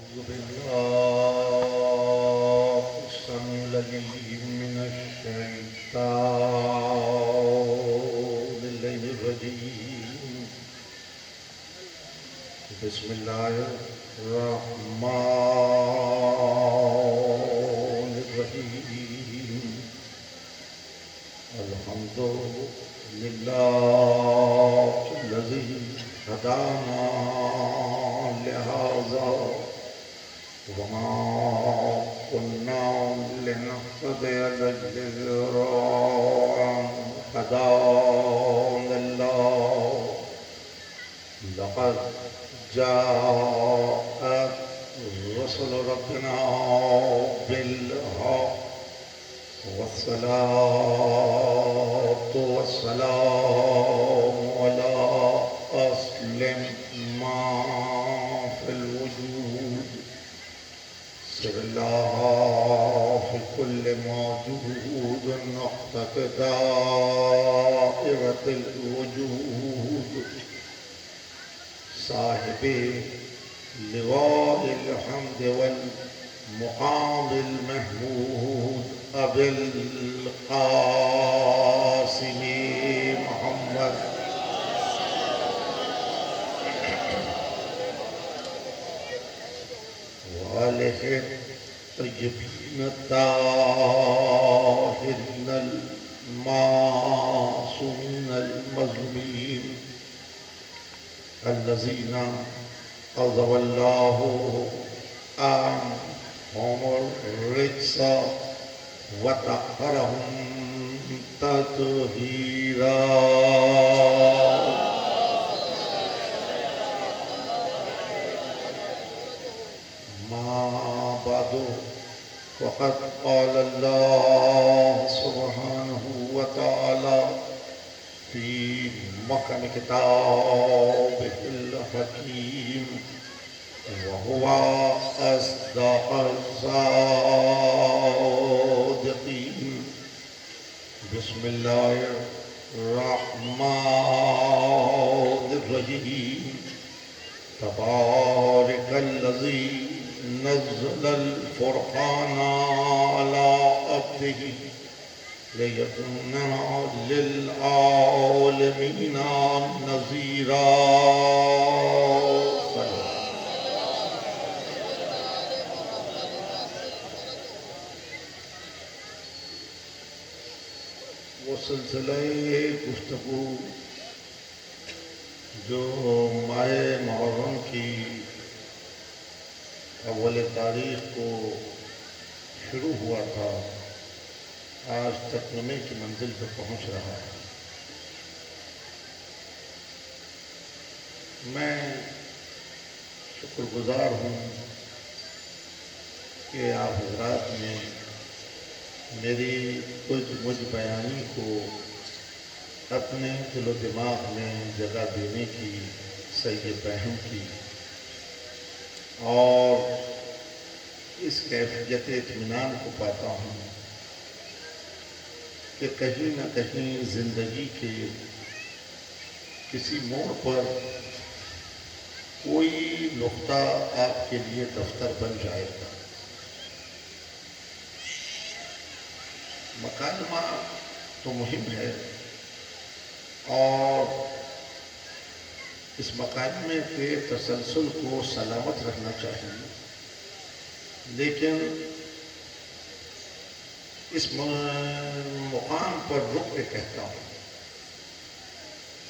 بالله السميع العليم من الشيطان الليل الرجيم. بسم الله الرحمن الرحيم. الحمد لله الذي هدانا لهذا وما كنا لنهتدي لولا أن هدانا الله. لقد جاءت رسل ربنا بالحق والصلاة والسلام على أصل ما في الوجود. سر الله في كل موجود نقطة دائرة الوجود. صاحب لواء الحمد والمقام المحمود أبي القاسم محمد وآله الطيبين الطاهرين المعصومين المظلومين الذين قضى الله عنهم الرجس وطهرهم تطهيرا. ما بعد وقد قال الله سبحانه وتعالى في محكم كتابه الحكيم وهو أصدق الصادقين. بسم الله الرحمن الرحيم. تبارك الذي نزل الفرقان على عبده ليكون للعالمين نذيرا. وہ سلسلہ گفتگو جو ماہ محرم کی اول تاریخ کو شروع ہوا تھا آج تکملے کی منزل پر پہنچ رہا ہے. میں شکر گزار ہوں کہ آپ حضرات نے میری مجھ بیانی کو اپنے دل و دماغ میں جگہ دینے کی صحیح فہم کی اور اس کیفیت اطمینان کو پاتا ہوں کہ کہیں نہ کہیں زندگی کے کسی موڑ پر کوئی نقطہ آپ کے لیے دفتر بن جائے گا. مکالمہ تو مہم ہے اور اس مکالمے کے تسلسل کو سلامت رکھنا چاہیے، لیکن اس مقام پر رک کے کہتا ہوں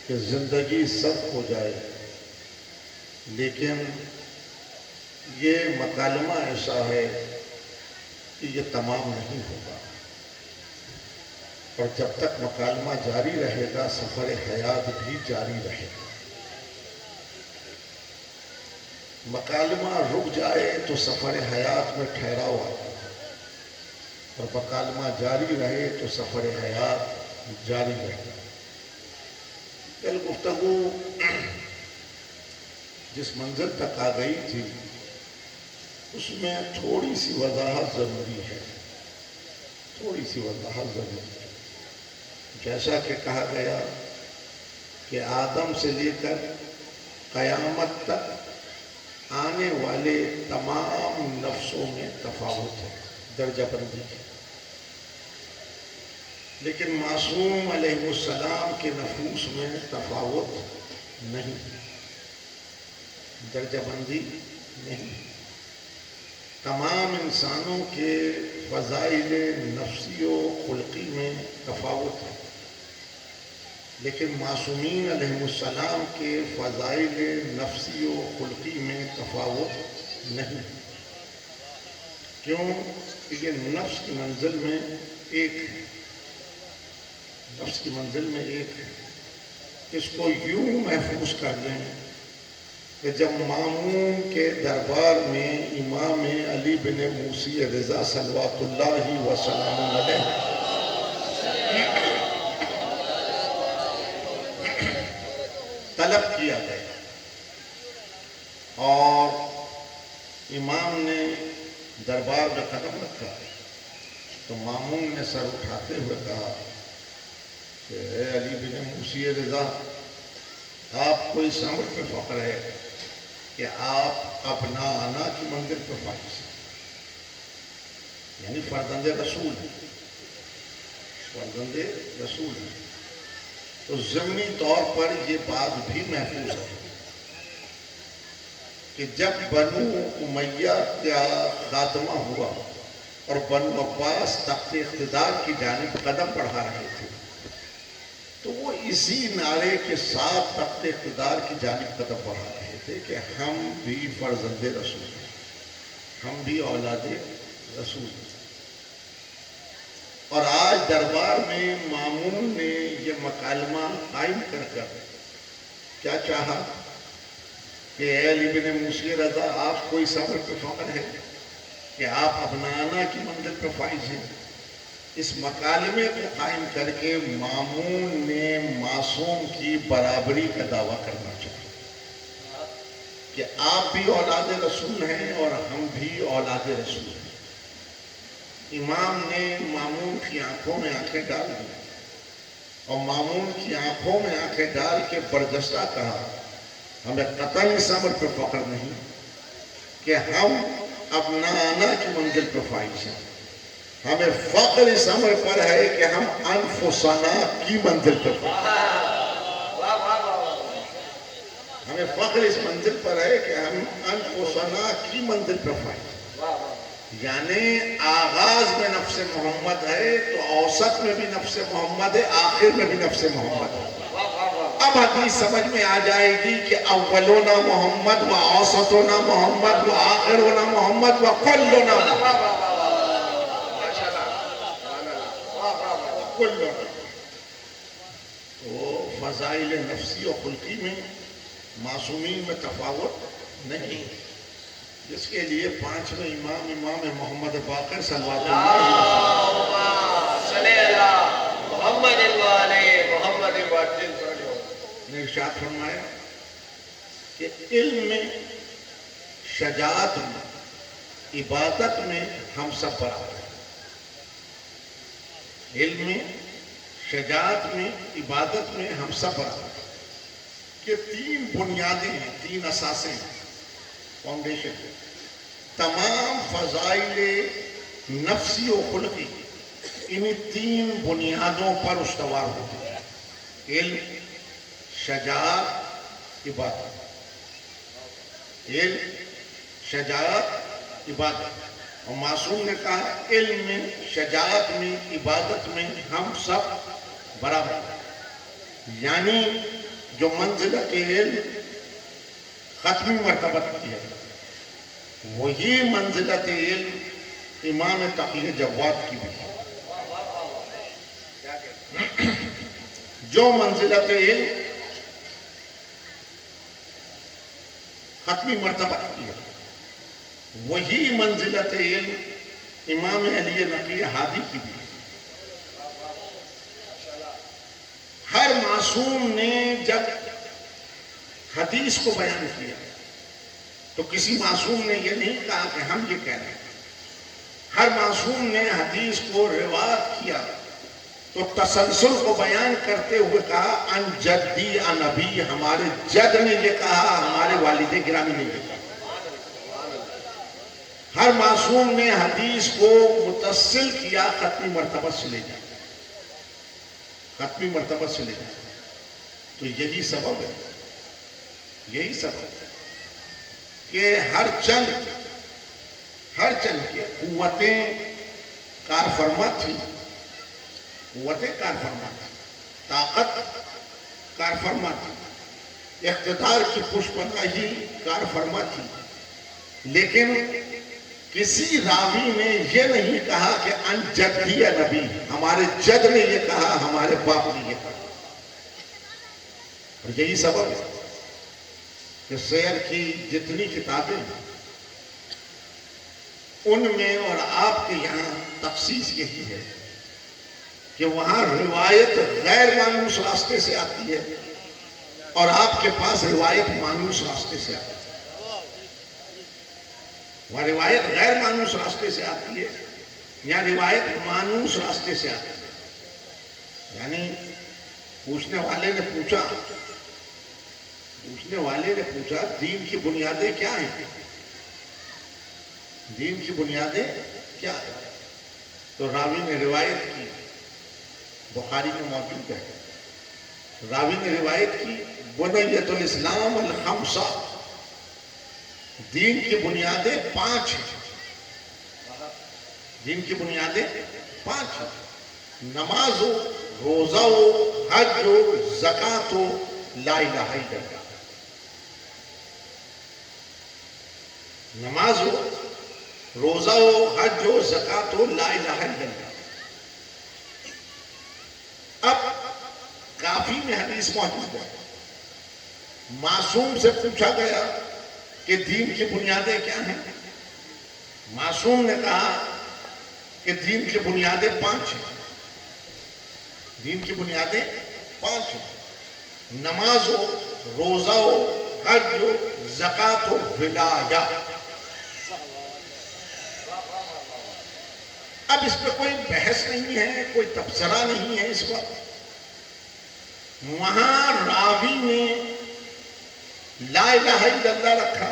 کہ زندگی سخت ہو جائے لیکن یہ مکالمہ ایسا ہے کہ یہ تمام نہیں ہوگا، اور جب تک مکالمہ جاری رہے گا سفر حیات بھی جاری رہے گا. مکالمہ رک جائے تو سفر حیات میں ٹھہراؤ آتا ہے، اور مکالمہ جاری رہے تو سفر حیات جاری رہے. کل گفتگو جس منزل تک آ گئی تھی اس میں تھوڑی سی وضاحت ضروری ہے، تھوڑی سی وضاحت ضروری ہے. جیسا کہ کہا گیا کہ آدم سے لے کر قیامت تک آنے والے تمام نفسوں میں تفاوت ہے، درجہ بندی ہے، لیکن معصوم علیہ السلام کے نفوس میں تفاوت نہیں، درجہ بندی نہیں۔ تمام انسانوں کے فضائل نفسی و خلقی میں تفاوت ہے، لیکن معصومین علیہ السلام کے فضائل نفسی و خلقی میں تفاوت نہیں۔ کیوں؟ کہ یہ نفس کی منزل میں ایک ہے، نفس کی منزل میں ایک ہے۔ اس کو یوں محفوظ کر لیں کہ جب مامون کے دربار میں امام علی بن موسی رضا صلوات اللہ وسلم علیہ طلب کیا گیا اور امام نے دربار میں قدم رکھا، تو مامون نے سر اٹھاتے ہوئے کہا کہ اے علی بن موسی رضا، آپ کو اس امر پہ فخر ہے کہ آپ اپنا آنا کی منزل پہ فائز ہیں، یعنی فرزند رسول ہیں، فرزند رسول ہیں، تو ضمنی طور پر یہ بات بھی محفوظ ہے کہ جب بنو امیہ کا خاتمہ ہوا اور بنو عباس تخت اقتدار کی جانب قدم بڑھا رہے تھے، تو وہ اسی نعرے کے ساتھ تخت اقتدار کی جانب قدم بڑھا رہے تھے کہ ہم بھی فرزند رسول ہیں، ہم بھی اولاد رسول ہیں۔ اور آج دربار میں مامون نے یہ مکالمہ قائم کر کر کیا چاہا کہ اے علی بن موسی رضا، آپ کو اس امر پہ فخر ہے کہ آپ ابنانا کی منزل پہ فائز ہیں۔ اس مکالمے کو قائم کر کے مامون نے معصوم کی برابری کا دعویٰ کرنا چاہا کہ آپ بھی اولاد رسول ہیں اور ہم بھی اولاد رسول ہیں۔ امام نے مامون کی آنکھوں میں آنکھیں ڈال دی اور مامون کی آنکھوں میں آنکھیں ڈال کے برجستہ کہا، ہمیں قطعاً اس امر پہ فخر نہیں کہ ہم ابنانا کی منزل پہ فائز ہیں، ہمیں فخر اس امر پر ہے کہ ہم انفسنا کی منزل پر فائز ہیں، ہمیں فخر اس منزل پر ہے کہ ہم انفسنا کی منزل پر فائز ہیں۔ یعنی آغاز میں نفس محمد ہے تو اوسط میں بھی نفس محمد ہے، آخر میں بھی نفس محمد ہے۔ اب حدیث سمجھ میں آ جائے گی کہ اولنا محمد و اوسطنا محمد و آخرنا محمد و کلنا محمد، کلنا۔ تو فضائل نفسی و خلقی میں معصومین میں تفاوت نہیں، جس کے لیے پانچویں امام محمد باقر صلوات نے ارشاد فرمایا کہ علم میں، شجاعت میں، عبادت میں ہم سب برابر ہیں۔ علم میں، شجاعت میں، عبادت میں ہم سب برابر ہیں۔ کہ تین بنیادیں ہیں، تین اساسیں ہیں، فاؤنڈیشن ہے۔ تمام فضائل نفسی و خلقی انہی تین بنیادوں پر استوار ہوتے ہیں: علم، شجاعت، عبادت۔ علم، شجاعت، عبادت۔ اور معصوم نے کہا علم میں، شجاعت میں، عبادت میں ہم سب برابر ہیں۔ یعنی جو منزلت علم ختمی مرتبہ کی ہے، وہی منزلت علم امام تقی جواد کی بھی ہے۔ جو منزلت علم ختمی مرتبہ کی ہے، وہی منزلت علم امام علی نقی ہادی کی بھی ہے۔ ہر معصوم نے جب حدیث کو بیان کیا تو کسی معصوم نے یہ نہیں کہا کہ ہم یہ کہہ رہے ہیں۔ ہر معصوم نے حدیث کو روایت کیا تو تسلسل کو بیان کرتے ہوئے کہا ان جدی ان ابی، ہمارے جد نے یہ کہا، ہمارے والد گرامی نے یہ کہا۔ ہر معصوم نے حدیث کو متصل کیا ختمی مرتبہ سے لے جائے، ختمی مرتبہ سے لے جائے۔ تو یہی سبب ہے، یہی سبب ہے کہ ہر چند کی قوتیں کار فرما تھی، قوتیں کار فرما تھی، طاقت کار فرما تھی، اقتدار کی پشپناہی کار فرما تھی، لیکن کسی راوی نے یہ نہیں کہا کہ ان جدی نبی، ہمارے جد نے یہ کہا، ہمارے باپ نے یہ کہا۔ اور یہی سبب ہے کہ سیر کی جتنی کتابیں ہیں ان میں اور آپ کے یہاں تخصیص یہی ہے کہ وہاں روایت غیر مانوس راستے سے آتی ہے اور آپ کے پاس روایت مانوس راستے سے آتی ہے۔ وہاں روایت غیر مانوس راستے سے آتی ہے یا روایت مانوس راستے سے آتی ہے۔ یعنی پوچھنے والے نے پوچھا دین کی بنیادیں کیا ہیں؟ دین کی بنیادیں کیا ہیں؟ تو راوی نے روایت کی، بخاری میں موجود ہے، راوی نے روایت کی بنیۃ الاسلام الخمسہ، دین کی بنیادیں 5 ہیں، دین کی بنیادیں 5 ہیں، نماز ہو، روزہ ہو، حج ہو، زکوٰۃ ہو، لا الہ الا اللہ۔ نماز ہو، روزہ ہو، حج ہو، زکوٰۃ ہو، لا الہ الا اللہ۔ اب کافی میں حدیث موجود ہے، معصوم سے پوچھا گیا کہ دین کی بنیادیں کیا ہیں؟ معصوم نے کہا کہ دین کی بنیادیں 5 ہیں، دین کی بنیادیں 5 ہیں، نماز ہو، روزہ ہو، حج ہو، زکوٰۃ ہو، ولایہ۔ اب اس پہ کوئی بحث نہیں ہے، کوئی تبصرہ نہیں ہے اس وقت۔ وہاں راوی نے لا الہ الا اللہ رکھا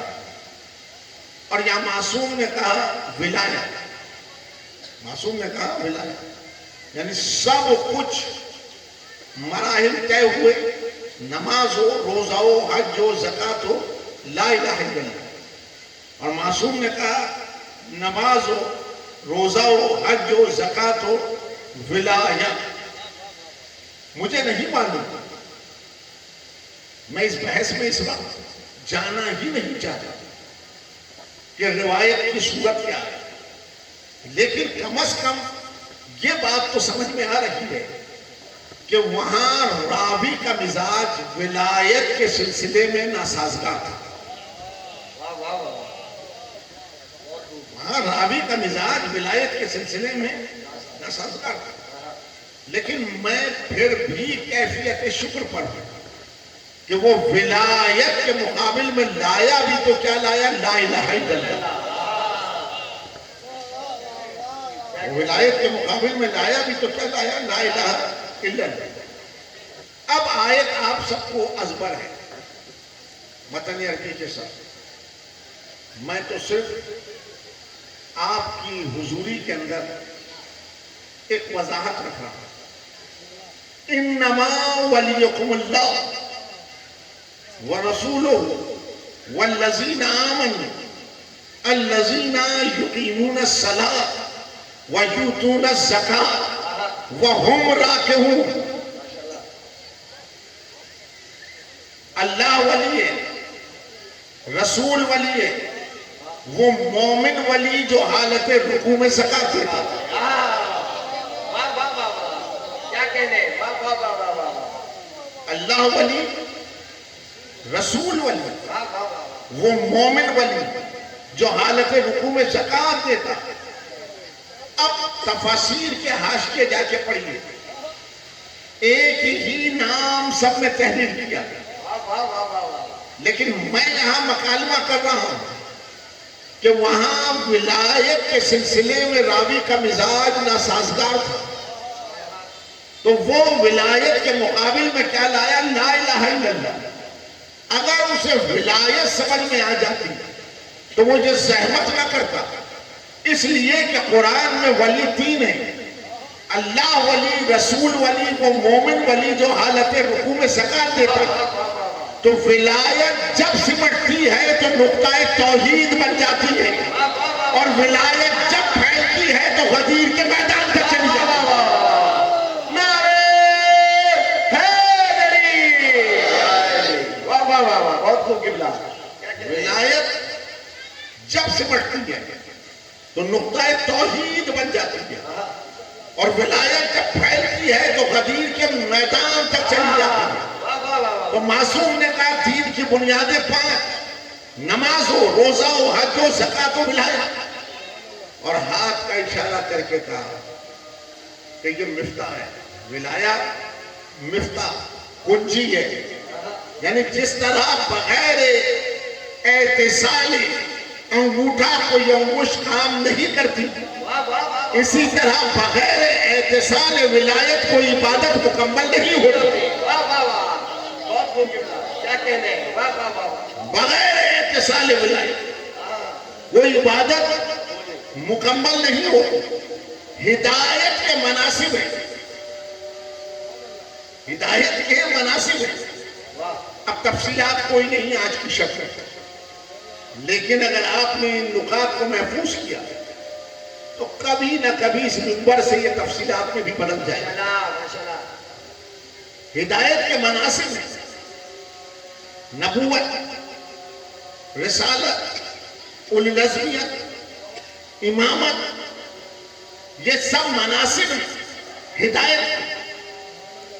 اور یا معصوم نے کہا ولایہ، معصوم نے کہا ولایہ، یعنی سب کچھ مراحل طے ہوئے، نماز ہو، روزہ ہو، حج ہو، زکوٰۃ ہو، لا الہ الا اللہ، اور معصوم نے کہا نماز ہو، روزہ ہو، حج ہو، زکوٰۃ ہو، ولایہ۔ مجھے نہیں معلوم، میں اس بحث میں اس وقت جانا ہی نہیں چاہتا کہ روایت کی صورت کیا ہے، لیکن کم از کم یہ بات تو سمجھ میں آ رہی ہے کہ وہاں راوی کا مزاج ولایت کے سلسلے میں ناسازگار تھا، وہاں راوی کا مزاج ولایت کے سلسلے میں ناسازگار تھا، لیکن میں پھر بھی کیفیت شکر پر ہوں کہ وہ ولایت کے مقابل میں لایا بھی تو کیا لایا؟ لا الہ الا اللہ۔ ولایت کے مقابل میں لایا بھی تو کیا لایا؟ لا الہ الا اللہ۔ اب آیت آپ سب کو ازبر ہے متن عربی کے ساتھ، میں تو صرف آپ کی حضوری کے اندر ایک وضاحت رکھ رہا ہوں۔ انما ولیکم اللہ وَرَسُولُهُ وَالَّذِينَ آمَنُوا الَّذِينَ يُقِيمُونَ الصَّلَاةَ وَيُؤْتُونَ الزَّكَاةَ وَهُمْ رَاكِعُونَ۔ اللہ ولی ہے، رسول ولی ہے، وہ مومن ولی جو حالت رکوع میں زکوٰۃ دیتا ہے۔ اللہ ولی، رسول ولی، وہ مومن ولی جو حالت رکوع میں زکوٰۃ دیتا ہے۔ اب تفاسیر کے حاشیے جا کے پڑھیے، ایک ہی نام سب نے تحریر کیا، لیکن میں یہاں مکالمہ کر رہا ہوں کہ وہاں ولایت کے سلسلے میں راوی کا مزاج ناسازگار تھا، تو وہ ولایت کے مقابل میں کیا لایا؟ لا الہ الا اللہ۔ اگر اسے ولایت سمجھ میں آ جاتی تو وہ یہ زحمت نہ کرتا اس لیے کہ قرآن میں ولی تین ہیں، اللہ ولی، رسول ولی، وہ مومن ولی جو حالت رکوع میں زکوٰۃ دیتا ہے۔ تو ولایت جب سمٹتی ہے تو نقطۂ توحید بن جاتی ہے، اور ولایت جب پھیلتی ہے تو غدیر کے میدان تک چلی جاتی ہے۔ نعرہ حیدری! واہ واہ واہ واہ، بہت خوب قبلہ۔ ولایت جب سمٹتی ہے تو نقطۂ توحید بن جاتی ہے، اور ولایت جب پھیلتی ہے تو غدیر کے میدان تک چلی جاتی ہے۔ تو معصوم نے کہا دین کی بنیادیں 5، نماز ہو، روزہ ہو، حج ہو، زکوٰۃ ہو، ولایت، اور ہاتھ کا اشارہ کر کے کہا کہ یہ مفتاح ہے۔ ولایت مفتاح، کنجی ہے، یعنی جس طرح بغیر اتصال انگوٹھا کوئی انگوش کام نہیں کرتی، اسی طرح بغیر اتصال ولایت کوئی عبادت مکمل نہیں ہوتی۔ بغیر اتصال ولایت کوئی عبادت مکمل نہیں ہوتی۔ ہدایت کے مناسب ہیں، ہدایت کے مناسب ہیں۔ اب تفصیلات کوئی نہیں آج کی شکل میں، لیکن اگر آپ نے ان نکات کو محفوظ کیا تو کبھی نہ کبھی اس منبر سے یہ تفصیلات میں بھی بدل جائے۔ ہدایت کے مناسب ہیں، نبوت، رسالت، اولو العزمیت، امامت، یہ سب مناسب ہیں ہدایت،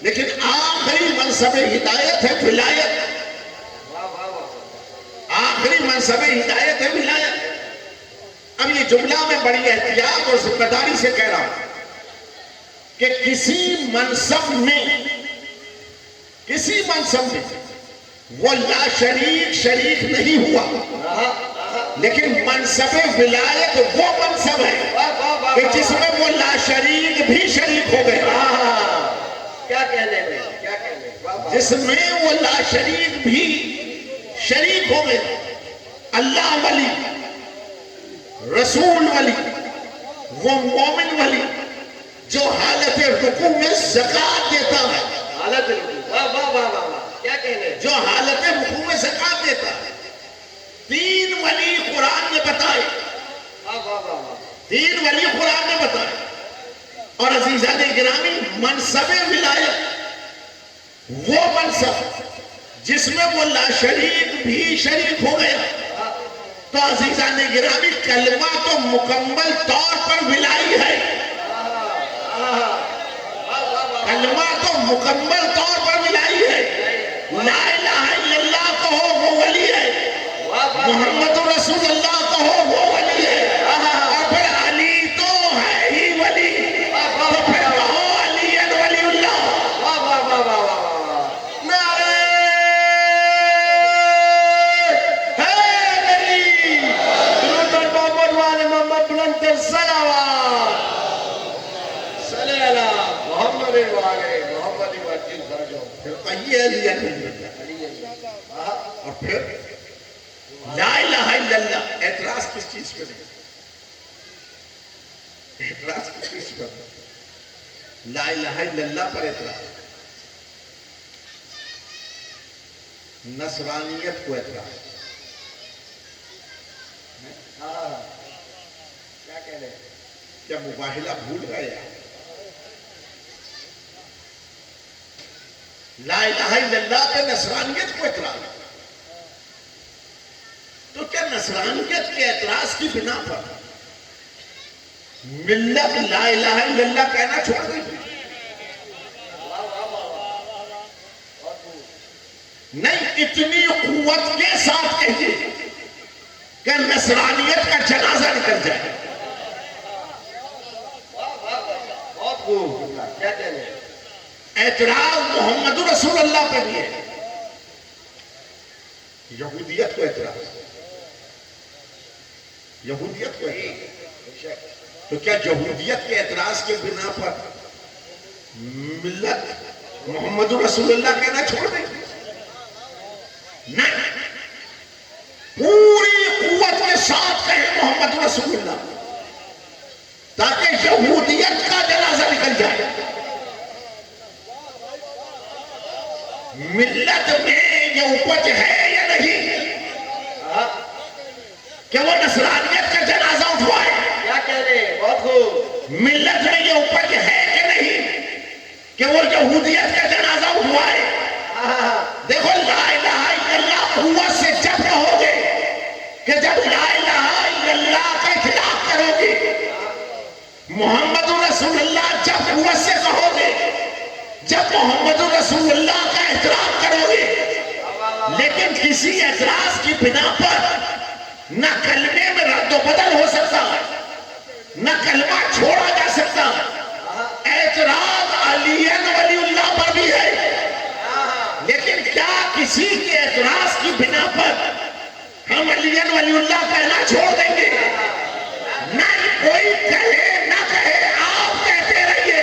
لیکن آخری منصب ہدایت ہے ولایت۔ آخری منصب ہدایت ہے ولایت۔ اب یہ جملہ میں بڑی احتیاط اور ذمہ داری سے کہہ رہا ہوں کہ کسی منصب میں وہ لا شریک نہیں ہوا، لیکن منصب ولایت وہ منصب ہے کہ جس میں وہ لا شریک بھی شریک ہو گئے۔ کیا کہنے میں، جس میں وہ لا شریک بھی شریک ہو گئے۔ اللہ ولی، رسول ولی، وہ مومن ولی جو حالت رکوع میں زکوٰۃ دیتا ہے، جو حالت رکوع میں زکوٰۃ دیتا ہے۔ 3 ولی قرآن نے بتائے، 3 ولی قرآن نے بتائے۔ اور عزیزان گرامی، منصب ولایت وہ منصب جس میں وہ لا شریک بھی شریک ہو گیا۔ تو عزیزان گرامی، کلمہ تو مکمل طور پر ولائی ہے، کلمہ تو مکمل طور پر ولائی ہے۔ لا الہ الا اللہ کہو وہ ولی ہے، محمد رسول اللہ کہو وہ ولی ہے، اور پھر علی تو ہے ہی ولی، تو پھر کہو علی ولی اللہ۔ نعرہ حیدری! درود بر محمد و آل محمد، بلند الصلوات، صلی اللہ محمد و آل محمد وجل فرجو۔ پھر کہیے علی اور پھر لا الہ الا اللہ۔ اعتراض کس چیز پر ہے؟ اعتراض کس چیز پر ہے؟ لا الہ الا اللہ پر اعتراض، نصرانیت کو اعتراض۔ کیا کہہ رہے ہیں؟ کیا مباہلہ بھول گئے؟ لا الہ الا اللہ پہ نصرانیت کو اعتراض، تو کیا نصرانیت کے اعتراض کی بنا پر ملت لا الہ الا اللہ کہنا چھوڑ دیں؟ نہیں، اتنی قوت کے ساتھ کہیے کہ نصرانیت کا جنازہ نکل جائے۔ بہت خوب، کیا کہنے؟ اعتراض محمد رسول اللہ پہ بھی ہے، یہودیت کو اعتراض، یہودیت کو اعتراض۔ تو کیا یہودیت کے اعتراض کے بنا پر ملت محمد رسول اللہ کہنا چھوڑ دیں؟ نہیں، پوری قوت کے ساتھ کہیں محمد رسول اللہ، تاکہ یہودیت کا جنازہ نکل جائے. ملت میں یہ اپج ہے یا نہیں کہ وہ نصرانیت کا جنازہ اٹھوائے؟ کیا کہہ رہے ہیں؟ بہت خوب. ملت میں یہ اپج ہے کہ نہیں کہ وہ یہودیت کا جنازہ اٹھوائے؟ دیکھو لا الہ الا اللہ قوت سے جب کہو گے کہ جب لا الہ الا اللہ کا اطلاق کرو گے، محمد رسول اللہ جب قوت سے کہو گے، جب محمد رسول اللہ کا اعتراف کرو گے، لیکن کسی اعتراض کی بنا پر نہ کلمے میں رد و بدل ہو سکتا ہے، نہ کلمہ چھوڑا جا سکتا ہے. اعتراض علی ولی اللہ پر بھی ہے، لیکن کیا کسی کے اعتراض کی بنا پر ہم علی ولی اللہ کہنا چھوڑ دیں گے؟ نہ کوئی کہے نہ کہے، آپ کہتے رہیے،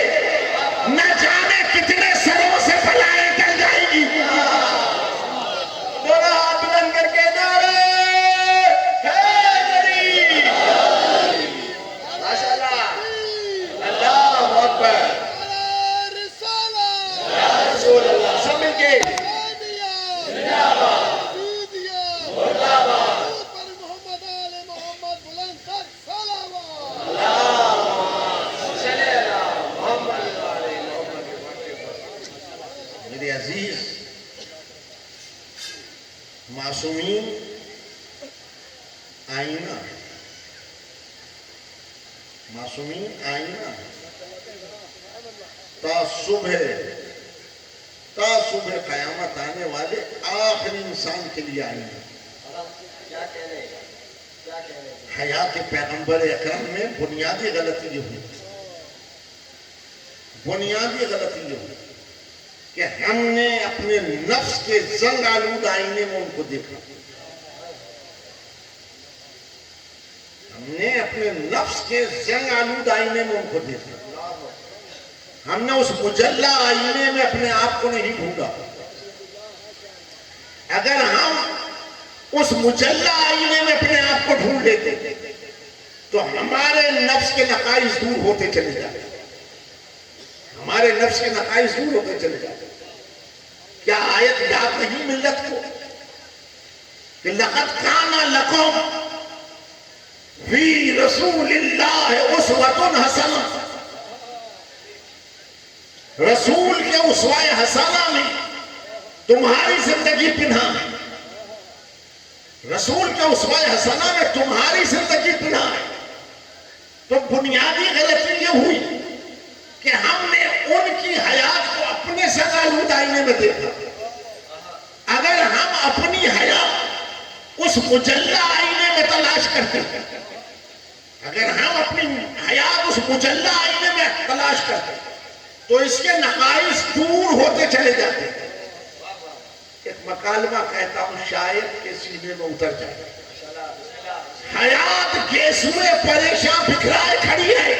نہ جانے کتنے سروں سے بلائیں ٹل جائیں گی. دونوں ہاتھ بلند کر کے نعرہ حیدری. ماشاءاللہ. اللہ اکبر. یا رسول اللہ. سب مل کے میرے عزیز معصومین آئینہ، معصومین آئینہ تا صبح قیامت آنے والے آخری انسان کے لیے آئینہ. کیا کہہ رہے ہیں؟ کیا کہہ رہے ہیں؟ حیات پیغمبر اکرم میں بنیادی غلطی یہ ہوئی، بنیادی غلطی یہ ہوئی کہ ہم نے اپنے نفس کے زنگ آلود آئینے میں ان کو دیکھا. ہم نے اپنے نفس کے زنگ آلود آئینے میں ان کو دیکھا. ہم نے اس مجلہ آئینے میں اپنے آپ کو نہیں ڈھونڈا. اگر ہم اس مجلہ آئینے میں اپنے آپ کو ڈھونڈ لیتے تو ہمارے نفس کے نقائص دور ہوتے چلے جاتے، ہمارے نفس کے نقائص دور ہوتے چلے جاتے. کیا آیت یاد نہیں ملت کو کہ لَقَدْ كَانَ لَكُمْ فِي رَسُولِ اللَّهِ أُسْوَةٌ حَسَنَةٌ. رسول کے اسوہ حسنہ میں تمہاری زندگی پنہا ہے، رسول کے اسوہ حسنہ میں تمہاری زندگی پنہا ہے. تو بنیادی غلطی یہ ہوئی کہ ہم نے ان کی حیات کو اپنے زنگ آلود آئینے میں دیکھا. اگر ہم اپنی حیات اس مجلہ آئینے میں تلاش کرتے، اگر ہم اپنی حیات اس مجلہ آئینے میں تلاش کرتے تو اس کے نقائص دور ہوتے چلے جاتے. ایک مکالمہ کہتا ہوں شاید کے سینے میں اتر جائے. حیات گیسوئے پریشان بکھرائے کھڑی ہے.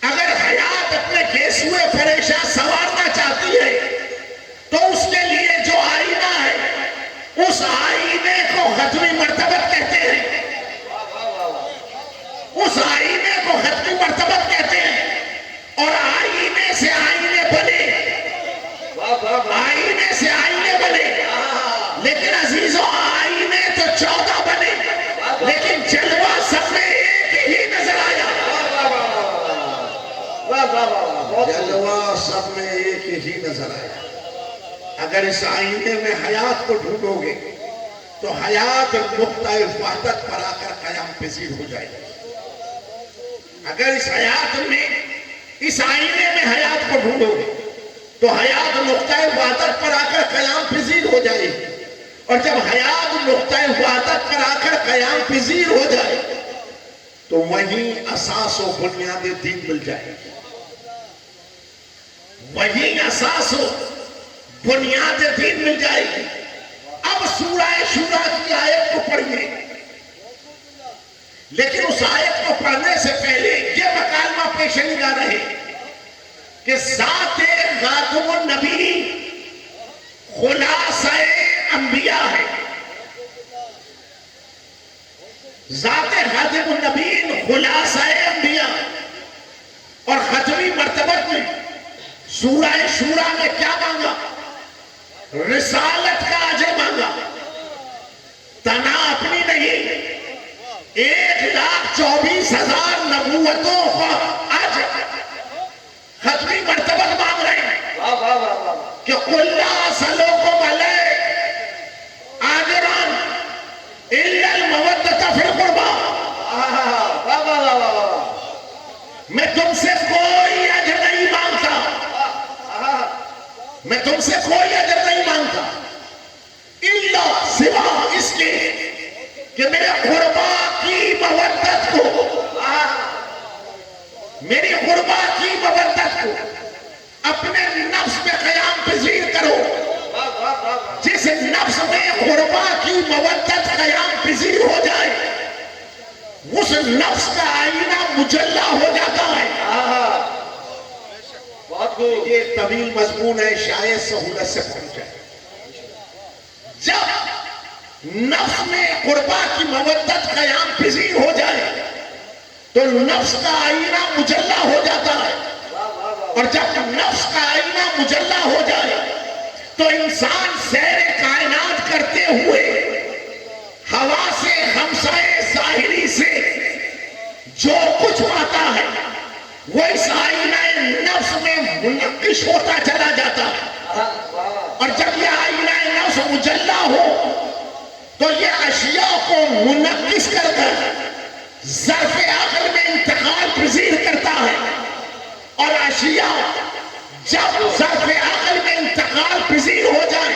اگر حیات اپنے گیسوئے پریشان سنوارنا چاہتی ہے تو اس کے لیے جو آئینہ ہے اس آئینے کو ختمی مرتبت کہتے ہیں. اس آئینے کو ختمی مرتبت کہتے ہیں. اور آئینے سے آئینے بنے، آئینے سے آئینے بنے. لیکن عزیزوں آئینے تو 14 بنے، لیکن جلوہ سب میں ایک ہی نظر آیا. جلوہ سب میں ایک ہی نظر آیا. اگر اس آئینے میں حیات کو ڈھونڈو گے تو حیات نقطہ وحدت پر آ کر قیام پذیر ہو جائے گی. اگر اس حیات میں، اس آئینے میں حیات کو ڈھونڈو گے تو حیات نقطہ وحدت پر آ کر قیام پذیر ہو جائے گی. اور جب حیات نقطہ وحدت پر آ کر قیام پذیر ہو جائے تو وہیں اساس و بنیاد دین مل جائے گی. وہیں اساس و بنیاد دین مل جائے گی. اب سورہ شورا کی آیت کو پڑھیے، لیکن اس آیت کو پڑھنے سے پہلے یہ مکالمہ پیش نگاہ رہے کہ ذات خاتم النبی خلاصہ انبیاء ہے. ذات خاتم النبی خلاصہ انبیاء اور ختمی مرتبت میں سورہ شورا میں کیا مانگا؟ رسالت کا اجر مانگا، تنا اپنی نہیں، 1,24,000 نبوتوں کا اجر ختمی مرتبت مانگ رہے ہیں واہ واہ واہ واہ کہ قُلْ لَا أَسْأَلُكُمْ عَلَيْهِ أَجْرًا إِلَّا الْمَوَدَّةَ فِي الْقُرْبَى، واہ واہ واہ واہ میں تم سے کوئی اجر نہیں مانگتا، میں تم سے کوئی اجر نہیں مانگتا، الا سوا اس کے کہ میرے قربا کی مودت کو، میری قربا کی مودت کو اپنے نفس میں قیام پذیر کرو۔ جس نفس میں قربا کی مودت قیام پذیر ہو جائے اس نفس کا آئینہ مجلہ ہو جاتا ہے۔ بہت خوب یہ طویل مضمون ہے، شاید سہولت سے پہنچ جائے۔ جب نفس میں قربا کی مودت قیام پذیر ہو جائے تو نفس کا آئینہ مجلہ ہو جاتا ہے، اور جب نفس کا آئینہ مجلہ ہو جائے تو انسان سیر کائنات کرتے ہوئے ہوا سے خمسائے ظاہری سے جو کچھ پاتا ہے وہ اس آئینہ نفس میں منعکس ہوتا چلا جاتا ہے، اور جب یہ آئینہ نفس مجلہ ہو تو یہ اشیاء کو منعکس کر کر ظرف عقل میں انتقال پذیر کرتا ہے، اور اشیاء جب ظرف عقل میں انتقال پذیر ہو جائے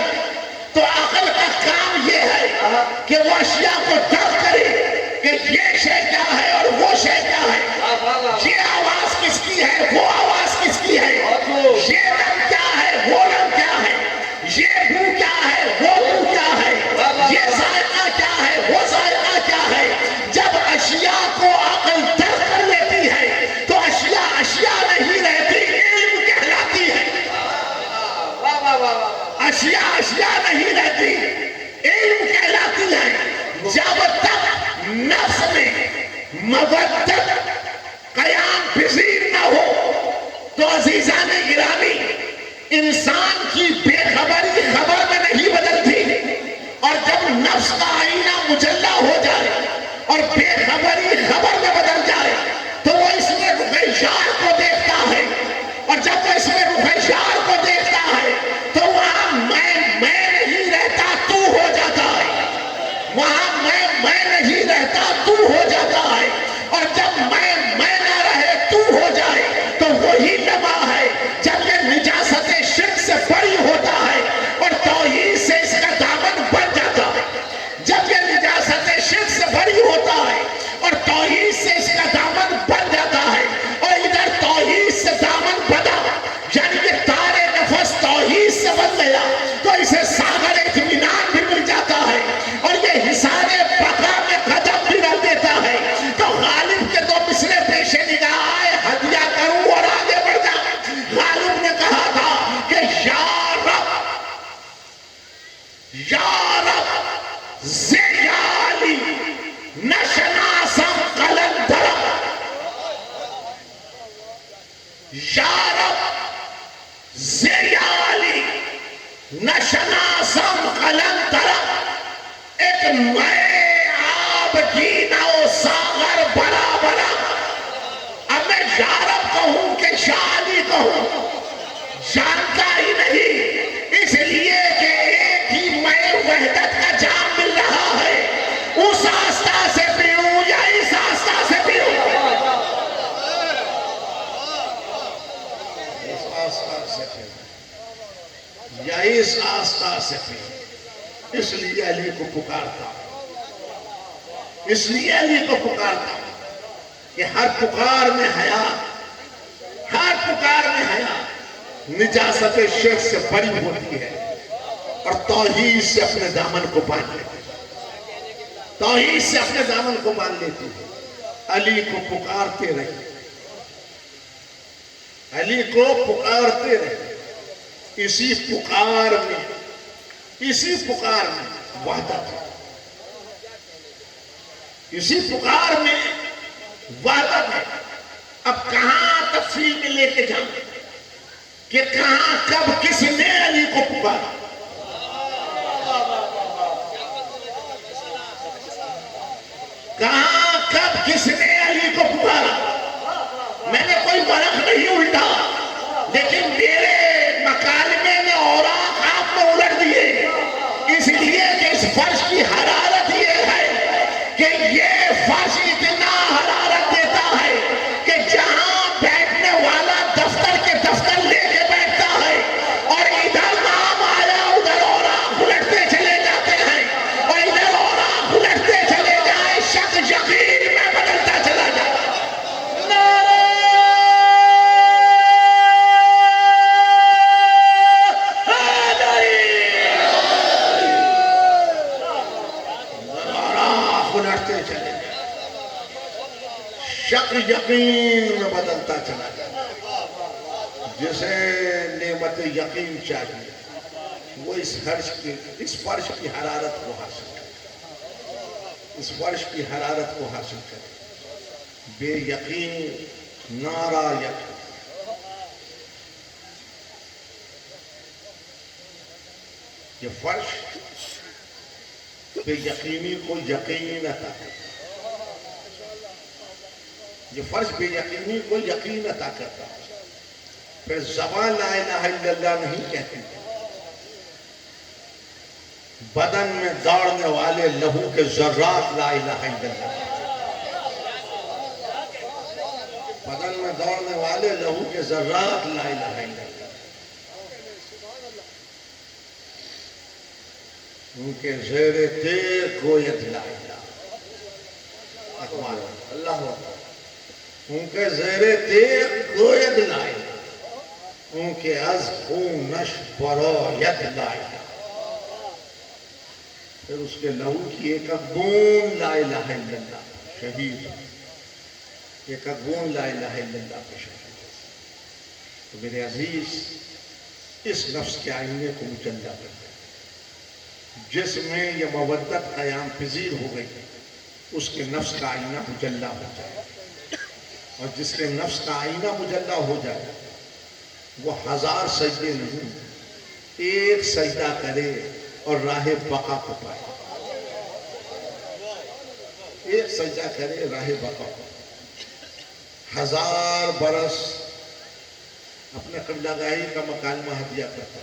تو عقل کا کام یہ ہے کہ وہ اشیاء کو درک کرے کہ یہ شے کیا ہے اور وہ شے کیا ہے، یہ آواز کس کی ہے، وہ آواز کس کی ہے، یہ رنگ کیا ہے، وہ رنگ کیا ہے، یہ بو کیا ہے، وہ بو کیا ہے، یہ ذائقہ کیا ہے، وہ ذائقہ کیا ہے۔ جب اشیاء کو عقل درک کر لیتی ہے تو اشیاء اشیاء نہیں رہتی، علم کہلاتی ہے۔ اشیاء اشیاء نہیں رہتی، علم کہلاتی ہے۔ جب تک نفس میں مودت قیام پذیر نہ ہو تو عزیزان گرامی انسان کی بے خبری خبر میں نہیں بدلتی، اور جب نفس کا آئینہ مجلہ ہو جائے اور بے خبری خبر میں بدل جائے تو وہ اس میں رخ شار کو دیکھتا ہے، اور جب وہ اس میں رخ شار کو دیکھتا ہے تو وہاں میں نہیں رہتا تو ہو جاتا ہے، وہاں میں نہیں رہتا تو ہو جاتا ہے، اور جب میں نہ رہے تو ہو جائے تو وہی لمحہ ہے جب یہ نجاست شرک سے بری ہوتا ہے اور توحید سے اس کا دامن بن جاتا ہے۔ جب یہ نجاست شرک سے بری ہوتا ہے اور توحید سے اس کا دامن بن جاتا ہے، اور ادھر توحید سے دامن بنا یعنی کہ تار نفس توحید سے بن گیا تو اسے ساغر اطمینان بھی مل جاتا ہے، اور یہ حصار بقا میں قدم بھی رکھ دیتا ہے۔ تو غالب کے دو مصرے پیش نگاہ آئے، ہدیہ کروں اور آگے بڑھ جا۔ غالب نے کہا تھا کہ یا رب زیالی نشناسم قلندرم، یا رب زیالی نشناسم قلندرم، ایک میں آب گینا و ساغر بڑا بڑا، اب میں یا رب کہوں کہ شالی کہوں جانتا ہی نہیں، اس لیے کہ ایک ہی میں وحدت کا جام مل رہا ہے، اس آستہ سے پیوں یا اس آستہ سے پیوں، اس آستہ سے پیوں یا اس آستہ سے پیوں۔ اس لیے علی کو پکارتا، اس لیے علی کو پکارتا کہ ہر پکار میں حیات، ہر پکار میں حیات نجاست شرک سے بری ہوتی ہے اور توحید سے اپنے دامن کو باندھ لیتی ہے، توحید سے اپنے دامن کو باندھ لیتی ہے۔ علی کو پکارتے رہے، علی کو پکارتے رہے، اسی پکار میں وحدت ہے، اسی پکار میں وحدت ہے۔ اب کہاں تفصیل کے جاؤں کہ کہاں کب کس نے علی کو پکارا. کہاں کب کس نے علی کو پکارا. میں نے کوئی ورق نہیں الٹا، لیکن میرے مکالمے میں اوراق آپ نے الٹ دیے، اس لیے کہ اس فرش کی حرارت یہ ہے کہ یہ فرش اتنا حرارت دیتا ہے کہ جہاں بیٹھنے والا دفتر کے دفتر لے کے بیٹھتا ہے اور ادھر نام آیا ادھر اوراق الٹتے چلے جاتے ہیں اور ادھر اوراق الٹتے چلے جائے، شک یقین میں بدلتا چلا جاتا. شک یقین میں بدلتا چلا جاتا. جسے نعمت یقین چاہیے وہ اس فرش کی حرارت کو حاصل کرے، اس فرش کی حرارت کو حاصل کرے. بے یقین نارا یقین. یہ فرش بے یقینی کو یقین عطا کرتا. یہ فرش بے یقینی کو یقین عطا کرتا. پھر زبان لا الہ الا اللہ نہیں کہتی، بدن میں دوڑنے والے لہو کے ذرات لا الہ الا اللہ. بدن میں دوڑنے والے لہو کے ذرات لا الہ الا اللہ. ان کے زیر تیغ گوید لا الہ اکبر اللہ اکبر. ان کے زیر تیغ گوید لا الہ، ان کے از خونش براید لا الہ. پھر اس کے لہو کی ایک ایک بوند لا الہ الا اللہ شہید، ایک ایک بوند لا الہ الا اللہ پہ شہید. تو میرے عزیز، اس نفس کے آئینے کو مجلہ کر دیں جس میں یہ مودت قیام پذیر ہو گئی، اس کے نفس کا آئینہ مجلہ ہو جائے. اور جس کے نفس کا آئینہ مجلہ ہو جائے وہ 1000 سجدے نہیں، ایک سجدہ کرے اور راہ بقا کو پائے. ایک سجدہ کرے راہ بقا کو. 1000 برس اپنے قبلہ گاہی کا مکالمہ ہدیہ کرتا.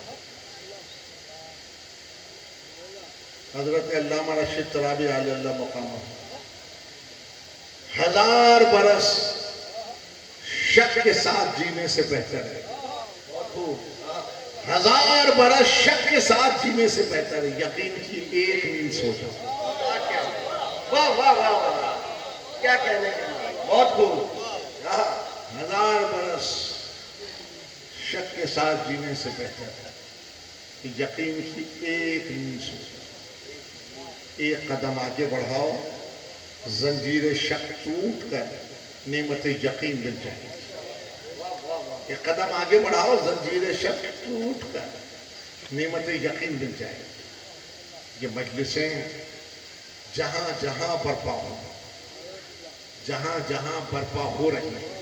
حضرت علامہ رشید ترابی علیہ اللہ مقامہ 1000 برس شک کے ساتھ جینے سے بہتر ہے. 1000 برس شک کے ساتھ جینے سے بہتر ہے یقین کی ایک نیند سو جاؤ. واہ واہ واہ واہ، کیا کہنے کے لیے، بہت خوب. 1000 برس شک کے ساتھ جینے سے بہتر ہے کہ یقین کی ایک نیند سو جاؤ. ایک قدم آگے بڑھاؤ، زنجیر شک ٹوٹ کر نعمت یقین مل جائے. ایک قدم آگے بڑھاؤ، زنجیر شک ٹوٹ کر نعمت یقین مل جائے. یہ مجلسیں جہاں جہاں برپا ہو، جہاں جہاں برپا ہو رہی ہیں،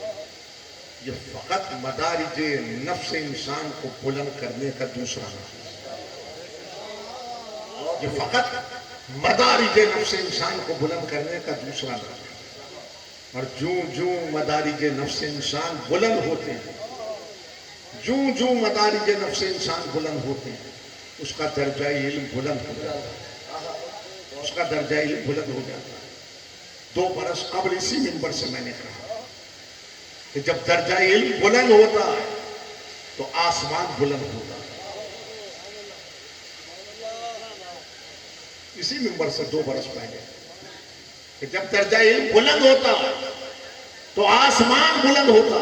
یہ فقط مدارج نفس انسان کو بلند کرنے کا دوسرا نام ہے. یہ فقط مدارج نفس انسان کو بلند کرنے کا دوسرا نام ہے. اور جوں مدارج نفس انسان بلند ہوتے ہیں، جوں مدارج نفس انسان بلند ہوتے ہیں، اس کا درجہ علم بلند ہو جاتا ہے. اس کا درجہ علم بلند ہو جاتا ہے. 2 برس قبل اسی منبر سے میں نے کہا کہ جب درجہ علم بلند ہوتا ہے تو آسمان بلند ہوتا ہے. اسی منبر سے 2 برس پہلے کہ جب درجہ علم بلند ہوتا تو آسمان بلند ہوتا.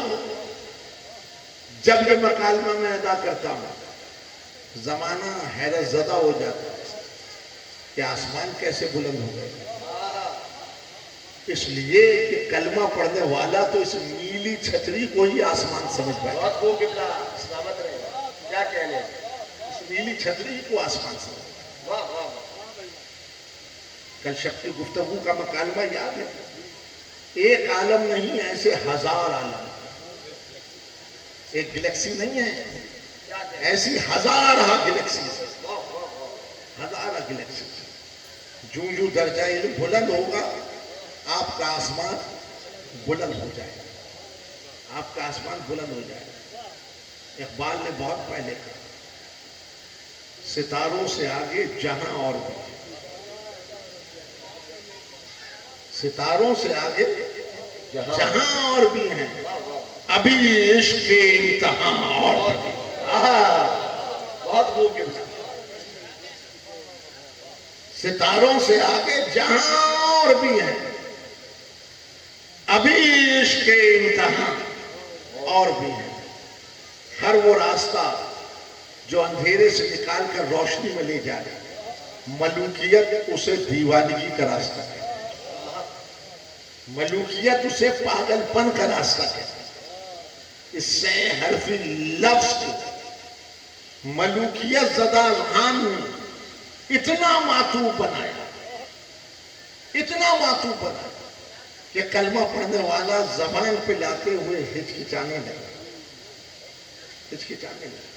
جب یہ مکالمہ میں ادا کرتا ہوں زمانہ حیرت زدہ ہو جاتا ہے کہ آسمان کیسے بلند ہو گئے. اس لیے کہ کلمہ پڑھنے والا تو اس نیلی چھتری کو ہی آسمان سمجھ پائے. بہت خوب قبلہ، سلامت رہے. کیا کہنے، اس نیلی چھتری کو آسمان سمجھ. واہ واہ. کل شب کی گفتگو کا مکالمہ یاد ہے، ایک عالم نہیں ایسے 1000 عالم. ایک گلیکسی نہیں ہے، کیا کہنے ایسی ہزارہ گلیکسی، واہ واہ واہ ہزارہ گلیکسی۔ جو جو درجہ علم بلند ہوگا آپ کا آسمان بلند ہو جائے گا، آپ کا آسمان بلند ہو جائے گا۔ اقبال نے بہت پہلے کہا ستاروں سے آگے جہاں اور بھی، ستاروں سے آگے جہاں اور بھی ہیں، ابھی عشق کے امتحان اور بھی۔ بہت خوب کیا ستاروں سے آگے جہاں اور بھی ہیں، ابھی عشق کے امتحان اور بھی ہیں۔ ہر وہ راستہ جو اندھیرے سے نکال کر روشنی میں لے جائے، ملوکیت اسے دیوانگی کا راستہ ہے، ملوکیت اسے پاگل پن کا راستہ ہے۔ اس سے حرفی لفظ کو ملوکیت زدہ اذہان نے اتنا ماتوب بنایا، اتنا ماتوب بنایا کہ کلمہ پڑھنے والا زبان پہ لاتے ہوئے ہچکچانے لگا، ہچکچانے لگا۔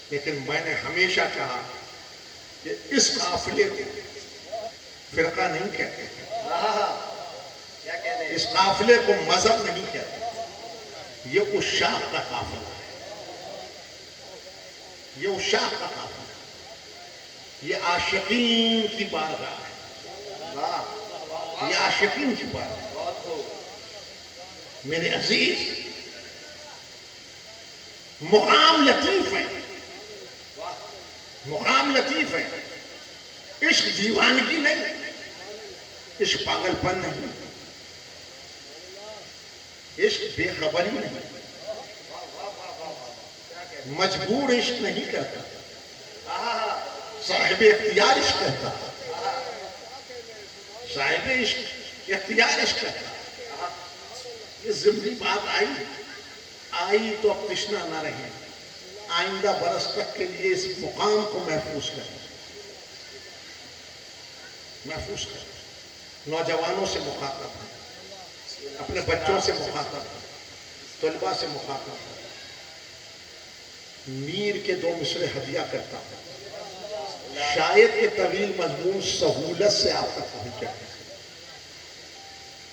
لیکن میں نے ہمیشہ کہا کہ اس قافلے کو فرقہ نہیں کہتے، کیا کہنے اس قافلے کو مذہب نہیں کہتے، یہ عشاق کا قافلہ ہے، یہ عشاق کا قافلہ ہے، یہ عاشقین کی بارگاہ ہے، واہ یہ عاشقین کی بارگاہ ہے۔ بہت خوب میرے عزیز مقام لطیف ہے، مقام لطیف ہے، عشق دیوانگی نہیں، عشق پاگل پن نہیں، عشق بے خبری نہیں، مجبور عشق نہیں کرتا، صاحب اختیار عشق کرتا، صاحب عشق اختیار عشق کرتا۔ یہ ضمنی بات آئی تو اب تشنا نہ رہے، آئندہ برس تک کے لیے اس مقام کو محفوظ کریں، محفوظ کریں۔ نوجوانوں سے مخاطب ہیں، اپنے بچوں سے مخاطب ہیں، طلباء سے مخاطب ہیں۔ میر کے دو مصرے ہدیہ کرتا ہوں، شاید کہ طویل مضمون سہولت سے آپ تک پہنچ جائے۔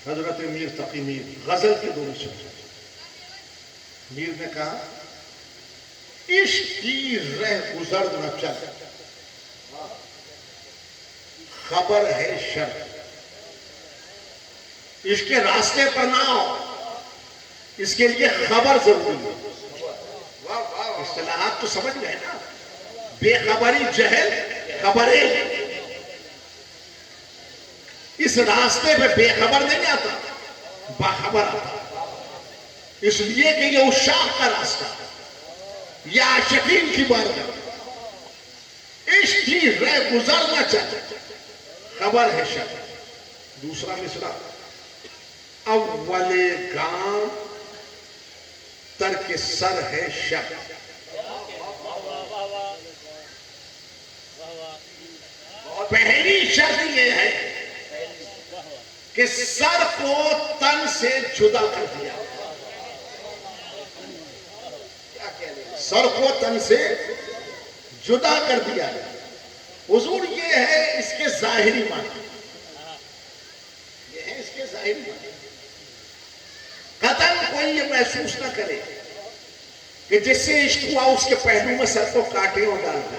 حضرت میر تقی میر غزل کے دو مصرے، میر نے کہا عشق کی رہ گزر نہ چل، خبر ہے شرط، عشق کے راستے پر نہ ہو، اس کے لیے خبر ضروری ہے۔ اصطلاحات تو سمجھ گئے نا، بے خبری جہل، خبریں۔ اس راستے پہ بے خبر نہیں آتا، باخبر آتا، اس لیے کہ یہ عشاق کا راستہ، یہ عاشقین کی بارگاہ، عشق کی رہ گزر نہ چل، خبر ہے شرط۔ دوسرا مصرع، اول گام ترک سر ہے شک، پہلی شرط یہ ہے کہ سر کو تن سے جدا کر دیا، سر کو تن سے جدا کر دیا۔ حضور یہ ہے اس کے ظاہری معنی، یہ ہے اس کے ظاہری معنی۔ قطعاً کوئی یہ محسوس نہ کرے کہ جس سے عشق ہوا اس کے پہلو میں سر کو کاٹے اور ڈال دیں۔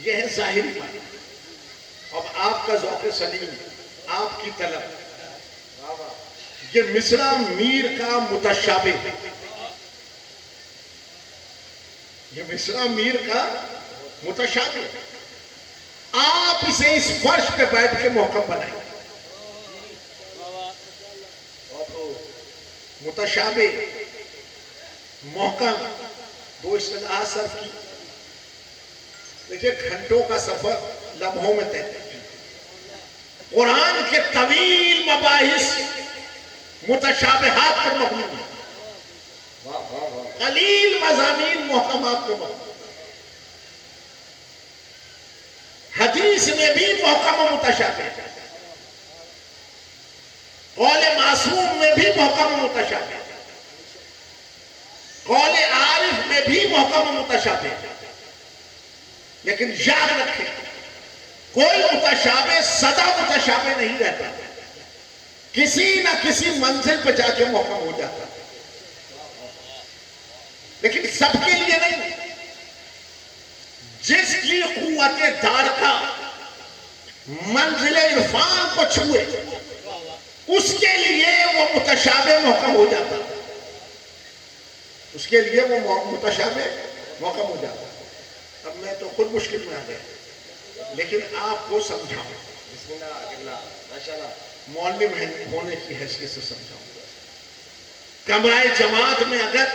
یہ ہے ظاہری معنی۔ اب آپ کا ذوق سلیم، آپ کی طلب، یہ مصرع میر کا متشابہ ہے، یہ مصرع میر کا متشابہ ہے۔ آپ اسے اس فرش پہ بیٹھ کے محکم بنائیں، متشابہ، محکم، دو اصطلاحات صرف کی۔ دیکھیے گھنٹوں کا سفر لمحوں میں طے کرتے ہیں۔ قرآن کے طویل مباحث متشابہات پر مبنی ہیں، قلیل مضامین محکمات پر مبنی۔ حدیث میں بھی محکم و متشابہ، قول معصوم میں بھی محکم و متشابہ، قول عارف میں بھی محکم و متشابہ، لیکن یاد رکھیں کوئی متشابہ سدا متشابہ نہیں رہتا، کسی نہ کسی منزل پہ جا کے محکم ہو جاتا، لیکن سب کے لیے نہیں۔ جس کی قوت دارکا منزل عرفان کو چھوئے اس کے لیے وہ متشابہ محکم ہو جاتا، اس کے لیے وہ متشابہ محکم ہو جاتا۔ اب میں تو خود مشکل میں آ گیا، لیکن آپ کو سمجھاؤں، بسم اللہ اکبر ماشاءاللہ، معلم ہونے کی حیثیت سے سمجھاؤں گا۔ کمرہ جماعت میں اگر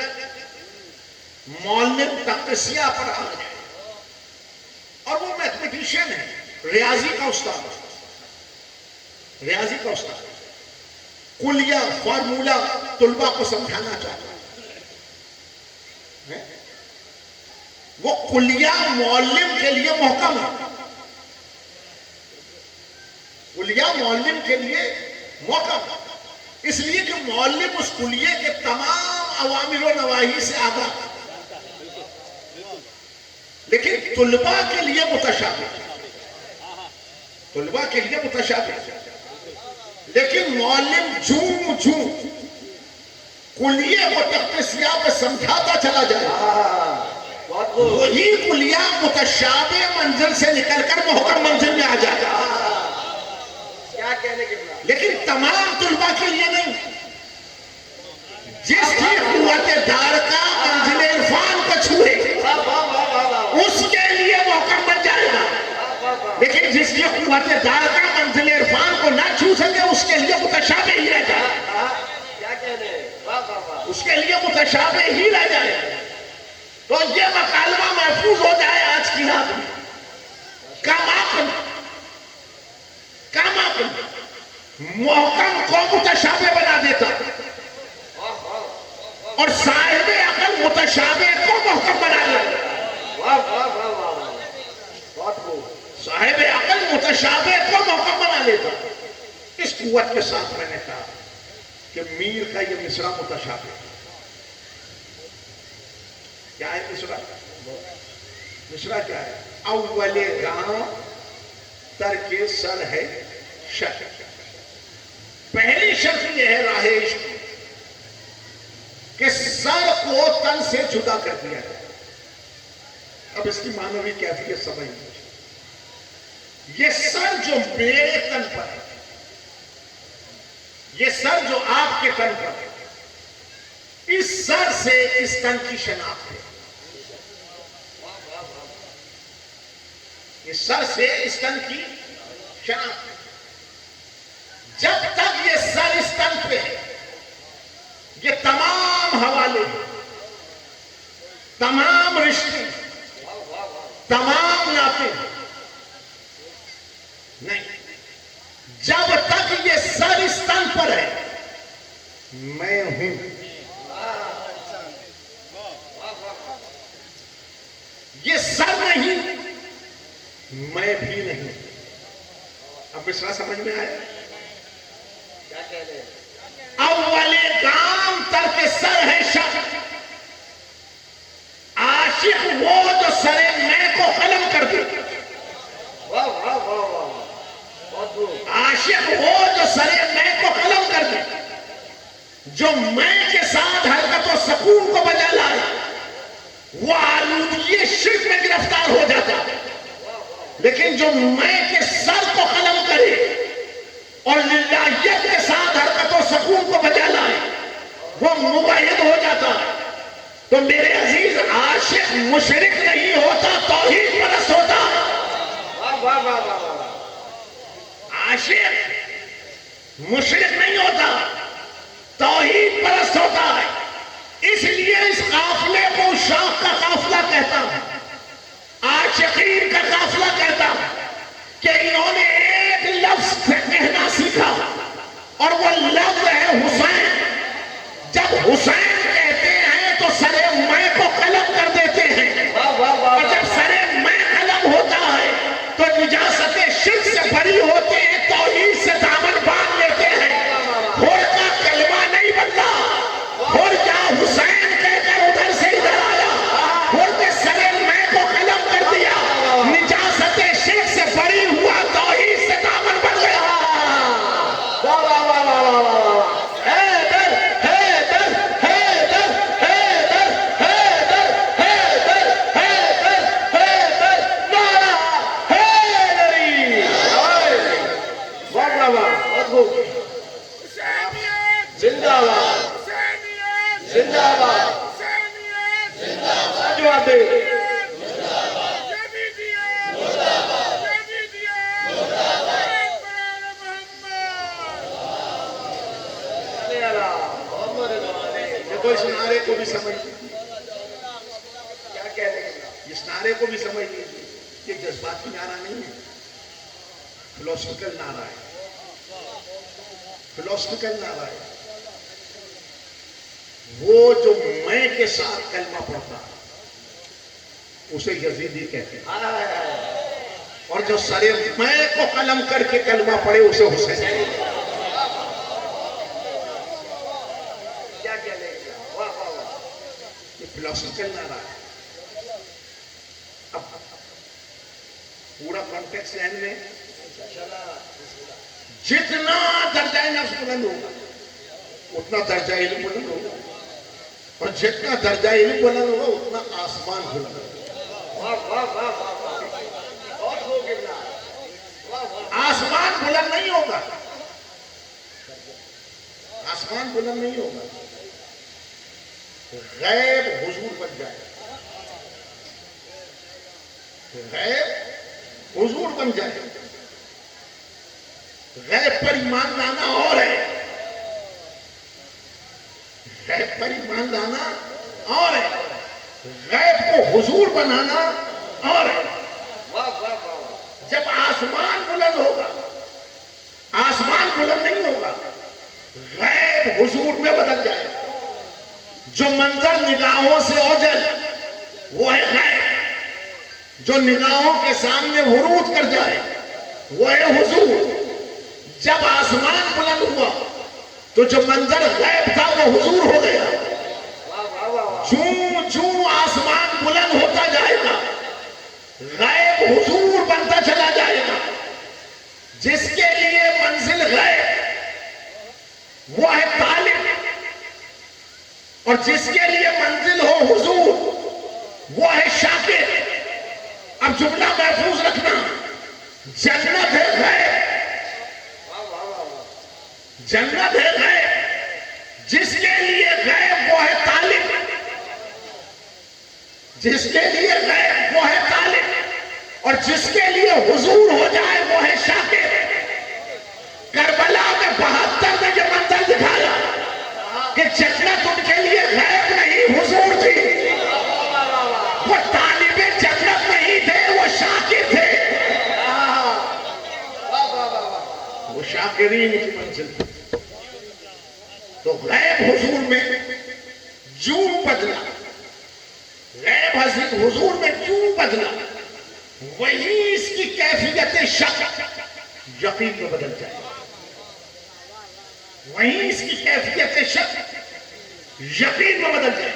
معلم تقسیہ پر آ جائے اور وہ میتھمیٹیشین ہے، ریاضی کا استاد، ریاضی کا استاد کلیہ فارمولا طلبہ کو سمجھانا چاہتا ہے، وہ کلیہ معلم کے لیے محکم ہے، کلیہ معلم کے لیے محکم، اس لیے کہ معلم اس کلیے کے تمام اوامر و نواہی سے آگاہ، لیکن طلباء کے لیے متشابہ، طلباء کے لیے متشابہ، لیکن معلم جوں جوں کلیے کو تخت سیاہ پہ سمجھاتا چلا جائے بہت خوب، وہی کلیہ متشابہ منزل سے نکل کر محکم منزل میں آ جائے گا، کیا کہنے کے بعد، لیکن تمام طلباء کے لیے نہیں۔ جس کی قوت دارکا منزل عرفان کو چھوئے واہ واہ واہ واہ واہ، اس کے لیے محکم بن جائے گا، واہ واہ، لیکن جس کی قوت دارکا منزل عرفان کو نہ چھو سکے اس کے لیے متشابہ ہی رہ جائے، کیا کہنے، واہ واہ واہ، اس کے لیے متشابہ ہی رہ جائے۔ تو یہ مکالمہ محفوظ ہو جائے آج کی رات میں، کم عقل محکم کو متشابہ بنا دیتا اور صاحب عقل متشابہ کو محکم بنا دیتا، واہ واہ واہ واہ واہ، بہت خوب، صاحب عقل متشابہ کو محکم بنا لیتا۔ اس قوت کے ساتھ میں نے کہا کہ میر کا یہ مصرع متشابہ ہے۔ کیا ہے مصرع؟ مصرع کیا ہے؟ اول گام ترک سر ہے شک، پہلی شرط یہ ہے راہ عشق کہ سر کو تن سے جدا کر دیا جائے۔ اب اس کی معنوی کیفیت سمجھ لیجیے، یہ سر جو میرے تن پر ہے، یہ سر جو آپ کے تن پر ہے، اس سر سے اس تن کی شناخت ہے، اس سر سے اس تن کی شناخت ہے۔ جب تک یہ سر اس تن پہ ہے، یہ تمام حوالے، تمام رشتے، تمام ناطے نہیں، جب تک یہ سر اس تن پر ہے میں ہوں، یہ سر نہیں میں بھی نہیں۔ اب مصرع سمجھ میں آیا؟ کیا کہنے، اول گام ترک سر ہے شک، عاشق وہ جو سر میں کو قلم کر دے، واہ واہ واہ واہ، بہت خوب، عاشق وہ جو سر میں کو قلم کر دے، جو میں کے ساتھ حرکت و سکون کو بجا لائے، وہ آلودگی شرک میں گرفتار ہو جاتا ہے، لیکن جو میں کے سر کو قلم کرے اور للہیت کے ساتھ حرکت و سکون کو بجا لائے وہ موحد ہو جاتا ہے۔ تو میرے عزیز، عاشق مشرک نہیں ہوتا، توحید پرست ہوتا ہے۔ واہ واہ واہ واہ واہ، عاشق مشرک نہیں ہوتا، توحید پرست ہوتا ہے۔ اس لیے اس قافلے کو شوق کا قافلہ کہتا ہوں، عاشقین کا قافلہ کہتا ہوں، کہ انہوں نے ایک لفظ کہنا سیکھا اور وہ لفظ ہے حسین۔ جب حسین کہتے ہیں تو سر میں کو قلم کر دیتے ہیں، واہ واہ واہ، اور جب سر میں قلم ہوتا ہے تو نجاست شرک سے بری ہوتے ہیں، توحید سے دامن باندھ لیتے ہیں۔ زندہ باد جواب دے دیکھو اس نعرے کو بھی سمجھ لیجیے، کیا کہنے کے اس نعرے کو بھی سمجھ لیجیے، یہ جذباتی نعرہ نہیں ہے، فلسفیکل نعرہ ہے، فلسفیکل نعرہ ہے۔ وہ جو میں کے ساتھ کلمہ پڑھتا اسے یزیدی کہتے ہیں، اور جو سرے میں کو قلم کر کے کلمہ پڑھے اسے حسین۔ کیا کہنے کے واہ واہ واہ یہ فلسفیکل نعرہ ہے۔ اب پورا کانٹیکس ذہن میں، جتنا درجہ نفس بلند ہوگا اتنا درجہ علم بلند ہوگا، اور جتنا درجہ علم بلند ہوگا اتنا آسمان بلند ہوگا۔ واہ واہ واہ واہ واہ بہت ہو گیا واہ واہ آسمان بلند نہیں ہوگا، آسمان بلند نہیں ہوگا، غیب حضور بن جائے گا، غیب حضور بن جائے گا۔ غیب پر ایمان لانا اور ہے، غیب پر ایمان لانا اور ہے، غیب کو حضور بنانا اور ہے۔ واہ واہ واہ جب آسمان بلند ہوگا، آسمان بلند نہیں ہوگا، غیب حضور میں بدل جائے گا۔ جو منظر نگاہوں سے اوجل وہ ہے غیب، جو نگاہوں کے سامنے ورود کر جائے وہ ہے حضور۔ جب آسمان بلند ہوا تو جو منظر غیب تھا وہ حضور ہو گیا۔ واہ واہ واہ چوں چوں آسمان بلند ہوتا جائے گا غیب حضور بنتا چلا جائے گا۔ جس کے لیے منزل غیب وہ ہے طالب، اور جس کے لیے منزل ہو حضور وہ ہے شاکر۔ اب جملہ محفوظ رکھنا، جنت ہے غیب، جنت ہے غیب، جس کے لیے غیب وہ ہے طالب، جس کے لیے غیب وہ ہے طالب، اور جس کے لیے حضور ہو جائے وہ ہے شاکر۔ کربلا میں 72 نے یہ منظر دکھایا کہ جنت ان کے لیے غیب نہیں حضور تھی، وہ طالب جنت نہیں تھے، وہ شاکر تھے، وہ شاکرین کی منزل تھی۔ تو غیب حضور میں جو بدلا، غیب حضور میں جو بدلا، وہی اس کی کیفیت شک یقین میں بدل جائے، وہی اس کی کیفیت شک یقین میں بدل جائے۔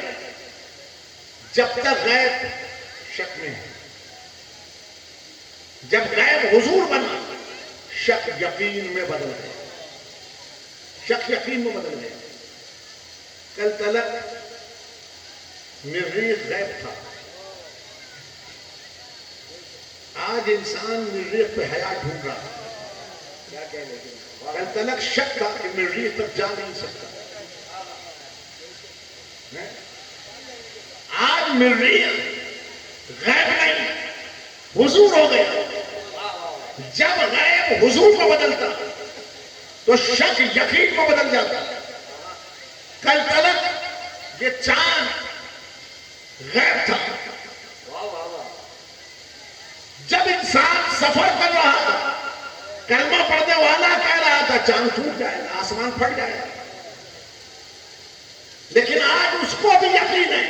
جب تک غیب شک میں ہے، جب غیب حضور بنا شک یقین میں بدل گیا، شک یقین میں بدل گیا۔ کل تلک مریخ غیب تھا، آج انسان مریخ پہ حیات ڈھونڈ رہا ہے۔ کیا کہنے کے کل تلک شک تھا کہ مریخ تک جا نہیں سکتا، آج مریخ غیب نہیں حضور ہو گیا۔ جب غیب حضور کو بدلتا تو شک یقین کو بدل جاتا۔ کل تلک یہ چاند غیب تھا، جب انسان سفر کر رہا تھا کلمہ پڑھنے والا کہہ رہا تھا چاند ٹوٹ جائے گا، آسمان پھٹ جائے گا، لیکن آج اس کو بھی یقین ہے،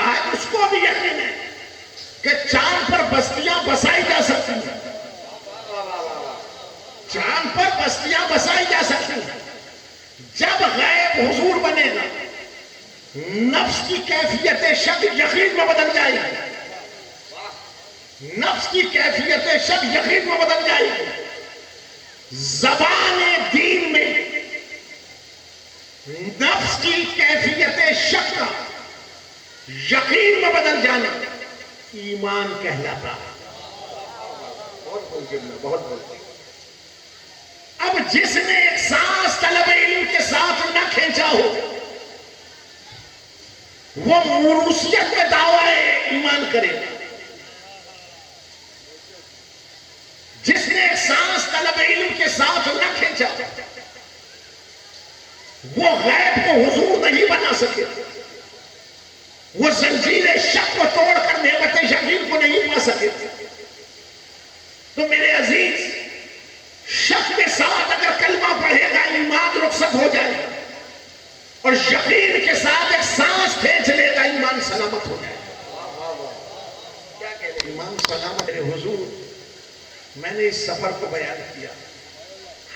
آج اس کو بھی یقین ہے کہ چاند پر بستیاں بسائی جا سکتی ہیں، چاند پر بستیاں بسائی جا سکتی ہیں۔ جب غیب حضور بنے گا نفس کی کیفیت شک یقین میں بدل جائے گی، نفس کی کیفیت شک یقین میں بدل جائے گی۔ زبان دین میں نفس کی کیفیت شک کا یقین میں بدل جانا ایمان کہلاتا ہے۔ بہت بہت اب جس نے ایک سانس طلب علم کے ساتھ نہ کھینچا ہو وہ موروثیت میں دعوی ایمان کرے گا. جس نے سانس طلب علم کے ساتھ نہ کھینچا وہ غیب کو حضور نہیں بنا سکے. وہ زنجیر شک کو توڑ کر نعمت یقین کو نہیں پا سکے. تو میرے عزیز، شک کے ساتھ اگر کلمہ پڑھے گا ایمان رخصت ہو جائے گا، اور یقین کے ساتھ ایک سانس کھینچ لے گا ایمان سلامت ہو جائے گا. ایمان سلامت ہے. حضور، میں نے اس سفر کو بیان کیا.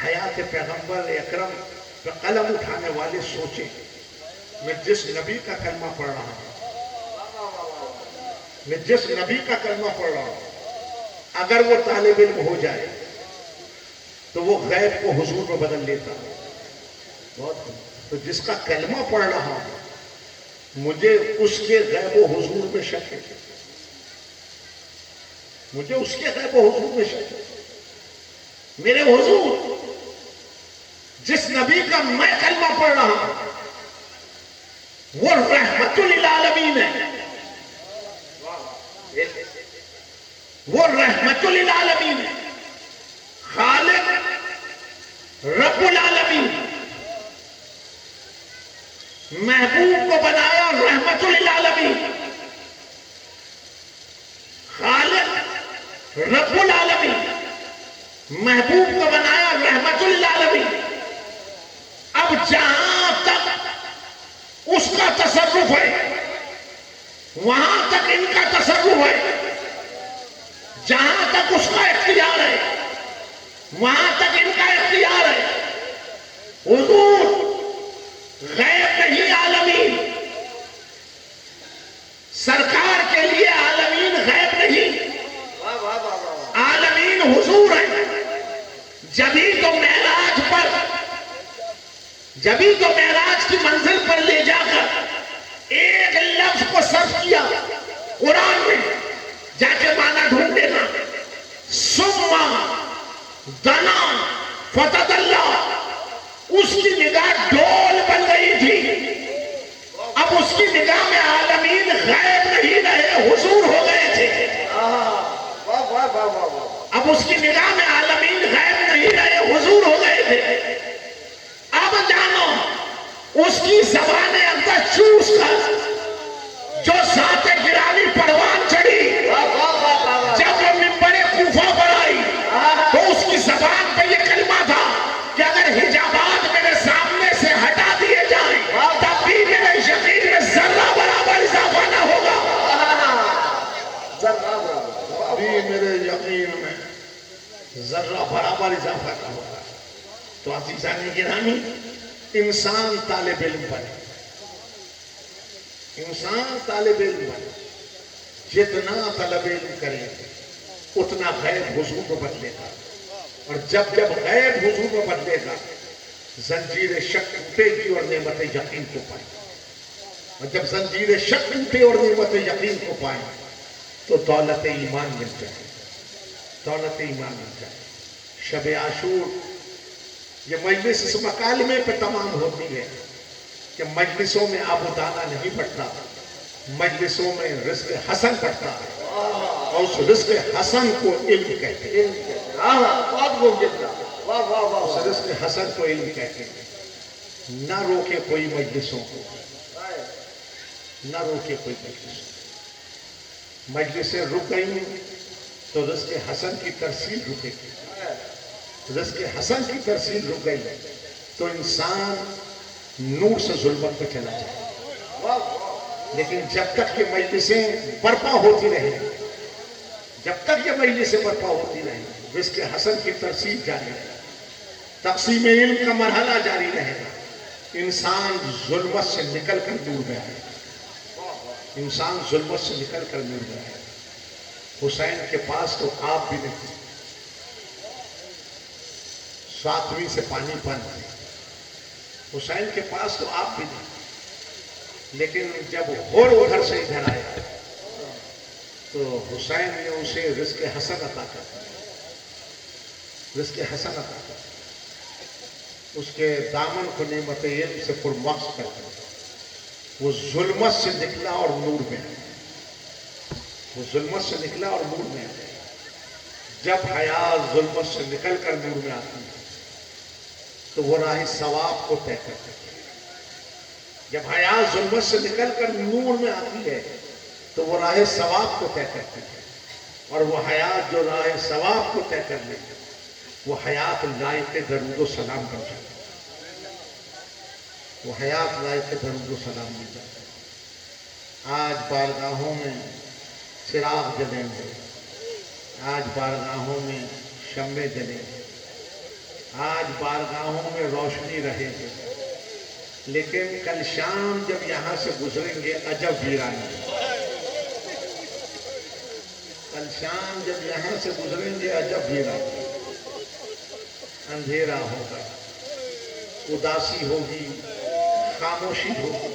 حیات پیغمبر اکرم پہ قلم اٹھانے والے سوچیں، میں جس نبی کا کلمہ پڑھ رہا ہوں، میں جس نبی کا کلمہ پڑھ رہا ہوں، اگر وہ طالب علم ہو جائے تو وہ غیب کو حضور میں بدل لیتا. بہت. تو جس کا کلمہ پڑھ رہا ہوں مجھے اس کے غیب و حضور میں شک ہے. مجھے اس کے غیب و حضور میں شک ہے. میرے حضور، جس نبی کا میں کلمہ پڑھ رہا ہوں وہ رحمت للعالمین ہے. وہ رحمت للعالمین ہے. خالق رب العالمین، محبوب کو بنایا رحمت للعالمین. خالق رب العالمین، محبوب کو بنایا رحمت للعالمین. اب جہاں تک اس کا تصرف ہے وہاں تک ان کا تصرف ہے. جہاں تک اس کا اختیار ہے وہاں تک ان کا اختیار ہے. حضور، غیب نہیں عالمین. سرکار کے لیے عالمین غیب نہیں، عالمین حضور ہے. جبھی تو معراج کی منزل پر لے جا کر ایک لفظ کو صرف کیا قرآن میں. جا کے معنی ڈھونڈ لینا. ثم دنا فتدلی. اس کی نگاہ ڈول بن گئی تھی. اب اس کی نگاہ میں عالمین غیب نہیں رہے، حضور ہو گئے تھے. اب اس کی نگاہ میں عالمین غیب نہیں رہے، حضور ہو گئے تھے. اب جانو، اس کی زبان اندر چوس کر جو ذات گرامی پروان چڑھی، جب وہ منبر کوفہ پر آئی تو اس کی زبان پہ یہ کلمہ تھا کہ اگر حجابات میرے سامنے سے ہٹا دیے جائیں تب بھی میرے یقین میں ذرہ برابر اضافہ نہ ہوگا. ابھی میرے یقین میں ذرہ برابر اضافہ نہ ہوگا. تو عزیزان گرامی، انسان طالب علم بنے. انسان طالب علم بنے. جتنا طلب علم کرے اتنا غیب حضور کو بدلے گا. اور جب غیب حضور کو بدلے گا زنجیر شک ٹوٹے گی اور نعمت یقین کو پائیں. اور جب زنجیر شک ٹوٹے اور نعمت یقین کو پائیں تو دولت ایمان مل جائے. دولت ایمان مل جائے. شب عاشور یہ مجلس اس مکالمے پہ تمام ہوتی ہے کہ مجلسوں میں آب و دانہ نہیں بٹتا، مجلسوں میں رزق حسن بٹتا ہے. اور اس رزق حسن کو علم کہتے ہیں. اس رزق حسن کو علم کہتے ہیں. نہ روکے کوئی مجلسوں کو، نہ روکے کوئی مجلسوں. مجلسیں رک گئی تو رزق حسن کی ترسیل رکے گی. رزق حسن کی ترسیل رک گئی تو انسان نور سے ظلمت پہ چلا جائے. لیکن جب تک یہ مجلسیں برپا ہوتی رہیں، جب تک یہ مجلسیں برپا ہوتی رہیں، رزق حسن کی ترسیل جاری رہے، تقسیم علم کا مرحلہ جاری رہے گا، انسان ظلمت سے نکل کر نور میں آئے. انسان ظلمت سے نکل کر نور میں آئے. حسین کے پاس تو آپ بھی نہیں، 7ویں سے پانی تھے. حسین کے پاس تو آپ بھی نہیں. لیکن جب اور ادھر سے ادھر آیا تو حسین نے اسے رزق حسن عطا کر دیا. رزق حسن عطا کر دیا. اس کے دامن کو نعمت علم سے پرمخص کر دیا. وہ ظلمت سے نکلا اور نور میں آیا۔ وہ ظلمت سے نکلا اور نور میں آیا۔ جب حیا ظلمت سے نکل کر نور میں آتی ہے تو وہ راہ ثواب کو طے کرتی ہے۔ جب حیا ظلمت سے نکل کر نور میں آتی ہے تو وہ راہ ثواب کو طے کرتی ہے، اور وہ حیات جو راہ ثواب کو طے کر لے وہ حیات لائق درود و سلام بن جاتی ہے۔ وہ حیات لائق درود و سلام بن جاتی ہے۔ آج بارگاہوں میں چراغ جلیں گے، آج بارگاہوں میں شمع جلیں گے، آج بارگاہوں میں روشنی رہے گی، لیکن کل شام جب یہاں سے گزریں گے عجب ویرانی۔ کل شام جب یہاں سے گزریں گے عجب ویرانی۔ اندھیرا ہوگا، اداسی ہوگی، خاموشی ہوگی۔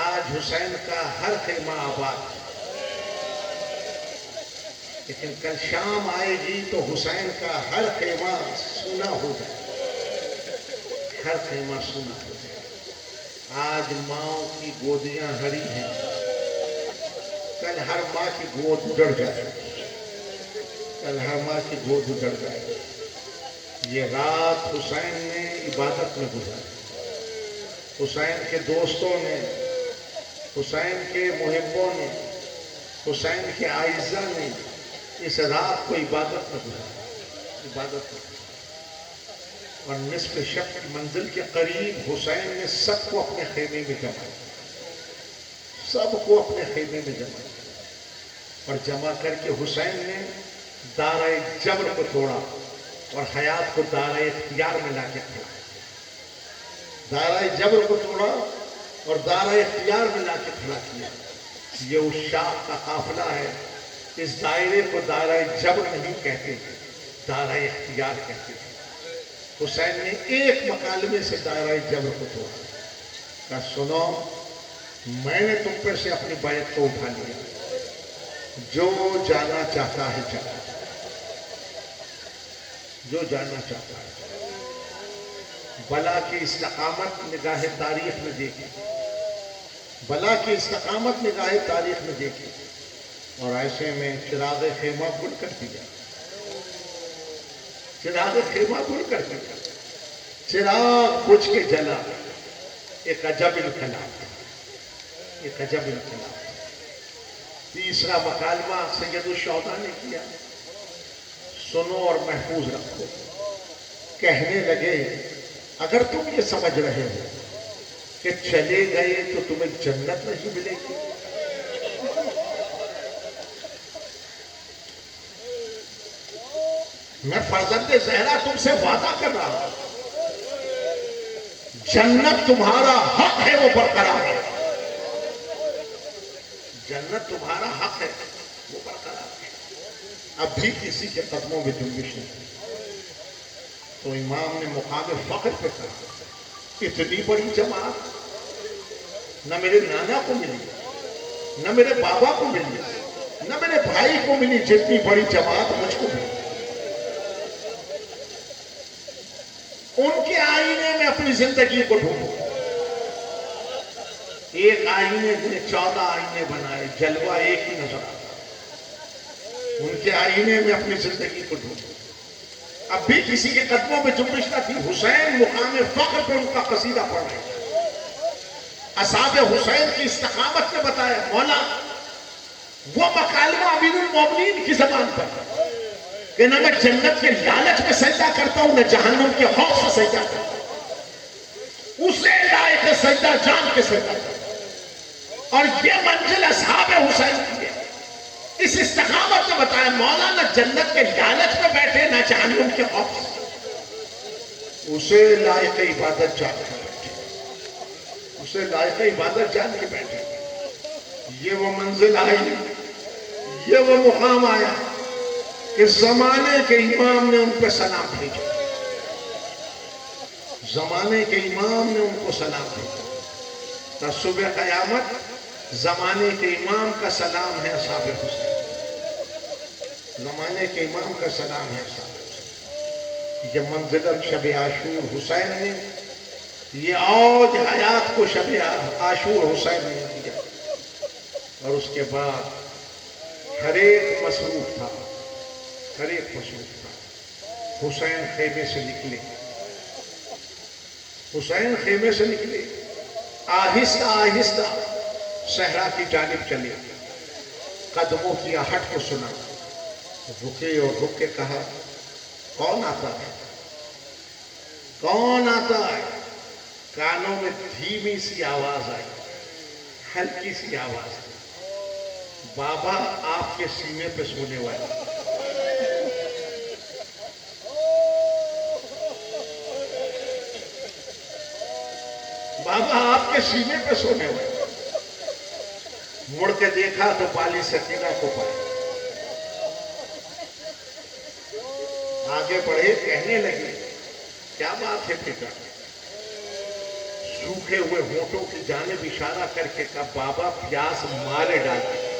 آج حسین کا ہر خیمہ آباد، لیکن کل شام آئے گی تو حسین کا ہر خیمہ سونا ہو جائے، ہر خیمہ سونا ہو جائے۔ آج ماؤں کی گودیاں ہری ہیں، کل ہر ماں کی گود اجڑ جائے گی، کل ہر ماں کی گود اجڑ جائے گی۔ یہ رات حسین نے عبادت میں گزاری، حسین کے دوستوں نے، حسین کے محبوں نے، حسین کے اعزاء نے اس رات کو عبادت میں گزارا، عبادت میں گزارا۔ اور نصف شب کی منزل کے قریب حسین نے سب کو اپنے خیمے میں جمع کیا، سب کو اپنے خیمے میں جمع کیا، اور جمع کر کے حسین نے دائرہ جبر کو توڑا اور حیات کو دائرہ اختیار میں لا کے کھڑا کیا۔ دائرہ جبر کو توڑا اور دائرہ اختیار میں لا کے کھڑا کیا۔ یہ اس شاہ کا قافلہ ہے، اس دائرے کو دائرہ جبر نہیں کہتے، دائرہ اختیار کہتے ہیں۔ حسین نے ایک مکالمے سے دائرہ جبر کو توڑا، کہا سنو، میں نے تم پر سے اپنی بیعت کو اٹھا لیا، جو جانا چاہتا ہے چاہتا ہے، جو جانا چاہتا ہے۔ بلا کی استقامت نگاہ تاریخ میں دیکھی، بلا کی استقامت نگاہ تاریخ میں دیکھی، اور ایسے میں چراغ خیمہ گل کر دیا، چراغ خیمہ گل کر دیا، چراغ بجھ کے جلا۔ ایک عجب انقلاب، ایک عجب انقلاب۔ تیسرا مکالمہ سید الشہداء نے کیا، سنو اور محفوظ رکھو۔ کہنے لگے اگر تم یہ سمجھ رہے ہو کہ چلے گئے تو تمہیں جنت نہیں ملے گی، میں فرزند زہرا تم سے وعدہ کر رہا ہوں، جنت تمہارا حق ہے وہ برقرار ہے، جنت تمہارا حق ہے وہ برقرار ہے۔ اب بھی کسی کے قدموں میں جنبش نہیں۔ تو امام نے مقام فخر پہ کہا اتنی بڑی جماعت نہ میرے نانا کو ملی، نہ میرے بابا کو ملی، نہ میرے بھائی کو ملی، جتنی بڑی جماعت مجھ کو ملی۔ ان کے آئینے میں اپنی زندگی کو ڈھونڈو۔ ایک آئینے نے 14 آئینے بنائے، جلوہ ایک ہی نظر آتا۔ ان کے آئینے میں اپنی زندگی کو ڈھونڈو۔ اب بھی کسی کے قدموں میں جنبش نہ تھی۔ حسین مقام فخر پہ ان کا قصیدہ پڑھ رہے تھے۔ اصحاب حسین کی استقامت نے بتایا مولا وہ مکالمہ امیر المومنین کی زبان پر کہ نہ میں جنت کے لالچ میں سجدہ کرتا ہوں، نہ جہنم کے خوف سے سجدہ کرتا ہوں، اسے لائق سجدہ جان کے سجدہ کرتا ہوں۔ اور یہ منزل اصحاب حسین کی ہے۔ اس استقامت نے بتایا مولا نہ جنت کے لالچ میں بیٹھے، نہ جہنم کے خوف سے، اسے لائق عبادت جان کے بیٹھے، اسے لائق عبادت جان کے بیٹھے۔ یہ وہ منزل آئی، یہ وہ مقام آیا کہ زمانے کے امام نے ان پہ سلام بھیجا، زمانے کے امام نے ان کو سلام بھیجا۔ تا صبح قیامت زمانے کے امام کا سلام ہے اصحاب حسین، زمانے کے امام کا سلام ہے اصحاب حسین۔ یہ منزل شب عاشور حسین نے یہ اوج حیات کو شب عاشور حسین نے دیا، اور اس کے بعد ہر ایک مصروف تھا، ہر ایک مصروف تھا۔ حسین خیمے سے نکلے، حسین خیمے سے نکلے، آہستہ آہستہ صحرا کی جانب چلے، قدموں کی آہٹ کو سنا، رکے اور رک کے کہا کون آتا ہے، کون آتا ہے؟ کانوں میں دھیمی سی آواز آئی، ہلکی سی آواز آئی، بابا آپ کے سینے پہ سونے والے۔ بابا آپ کے سینے پہ سونے والے۔ مڑ کے دیکھا تو بالی سکینہ کو پایا، آگے بڑھے، کہنے لگے کیا بات ہے بیٹا؟ سوکھے ہوئے ہونٹوں کی جانب اشارہ کر کے کہا بابا پیاس مارے ڈالتے،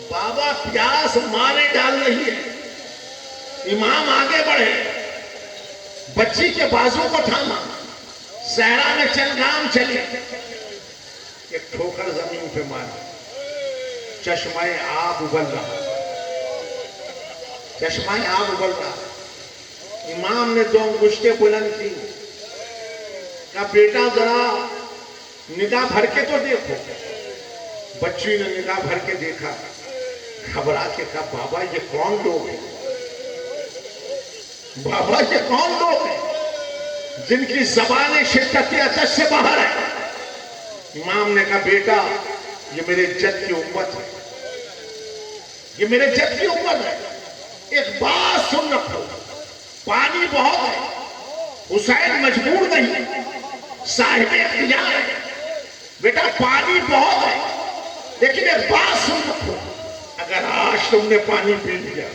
بابا پیاس مارے ڈال رہی ہے۔ امام آگے بڑھے، بچی کے بازو کو تھاما، صحرا میں چل گام چلے، ایک ٹھوکر زمین پہ ماری، چشمہ آب ابل رہا، چشمہ آب ابل رہا۔ امام نے 2 انگشتیں بلند کی، کہا بیٹا ذرا نگاہ بھر کے تو دیکھو۔ بچی نے نگاہ بھر کے دیکھا، گھبرا کے کہا بابا یہ کون لوگ ہیں؟ بابا یہ کون لوگ ہیں جن کی زبانیں شدت عطش سے باہر ہے؟ امام نے کہا بیٹا یہ میرے جد کی امت ہے، یہ میرے جد کی امت ہے۔ ایک بات سن رکھو، پانی بہت ہے، حسین مجبور نہیں، صاحب اختیار ہے، بیٹا پانی بہت ہے، لیکن ایک بات سن رکھو، اگر آج تم نے پانی پی لیا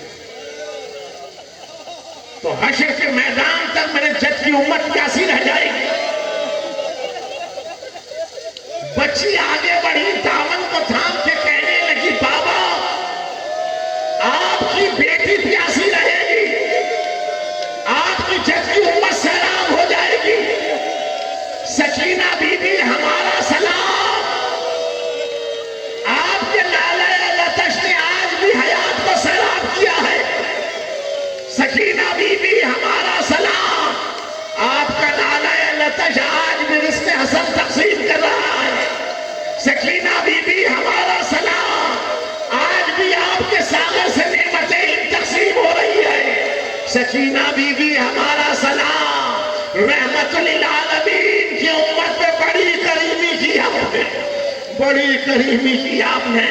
تو حشر کے میدان تک میرے جد کی امت پیاسی رہ جائے گی۔ بچی آگے بڑھی، دامن کو تھام کے کہنے لگی بابا آپ کی بیٹی پیاسی رہے گی، آپ کی جد کی امت سیراب ہو جائے گی۔ سکینہ بی بی ہمارا سلام، آپ کے نالے لتش نے آج بھی حیات کو سیراب کیا ہے۔ سکینہ بی بی ہمارا سلام، آپ کا نالہ لتش آج بھی رزق حسن تقسیم کر رہا ہے۔ سکینہ بی بی ہمارا سلام، آج بھی آپ کے ساغر سے نعمتیں تقسیم ہو رہی ہے۔ سکینہ بی بی ہمارا سلام، رحمت للعالمین کی امت پہ بڑی کریمی کی آپ نے، بڑی کریمی کی آپ نے۔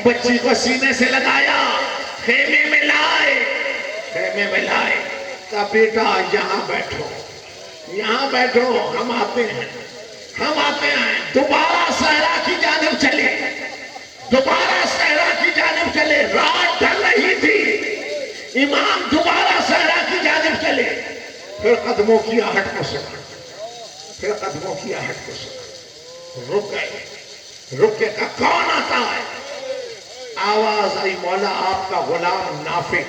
بچی کو سینے سے لگایا، خیمے میں لائے، خیمے میں لائے، کہا بیٹا یہاں بیٹھو، یہاں بیٹھو، ہم آتے ہیں، ہم آتے ہیں۔ دوبارہ صحرا کی جانب چلے، دوبارہ صحرا کی جانب چلے، رات ڈھل رہی تھی، امام دوبارہ صحرا کی جانب چلے، پھر قدموں کی آہٹ کو سنا، پھر قدموں کی آہٹ کو سنا، رک گئے، رک کے کہا کون آتا ہے؟ آواز آئی مولا آپ کا غلام نافع،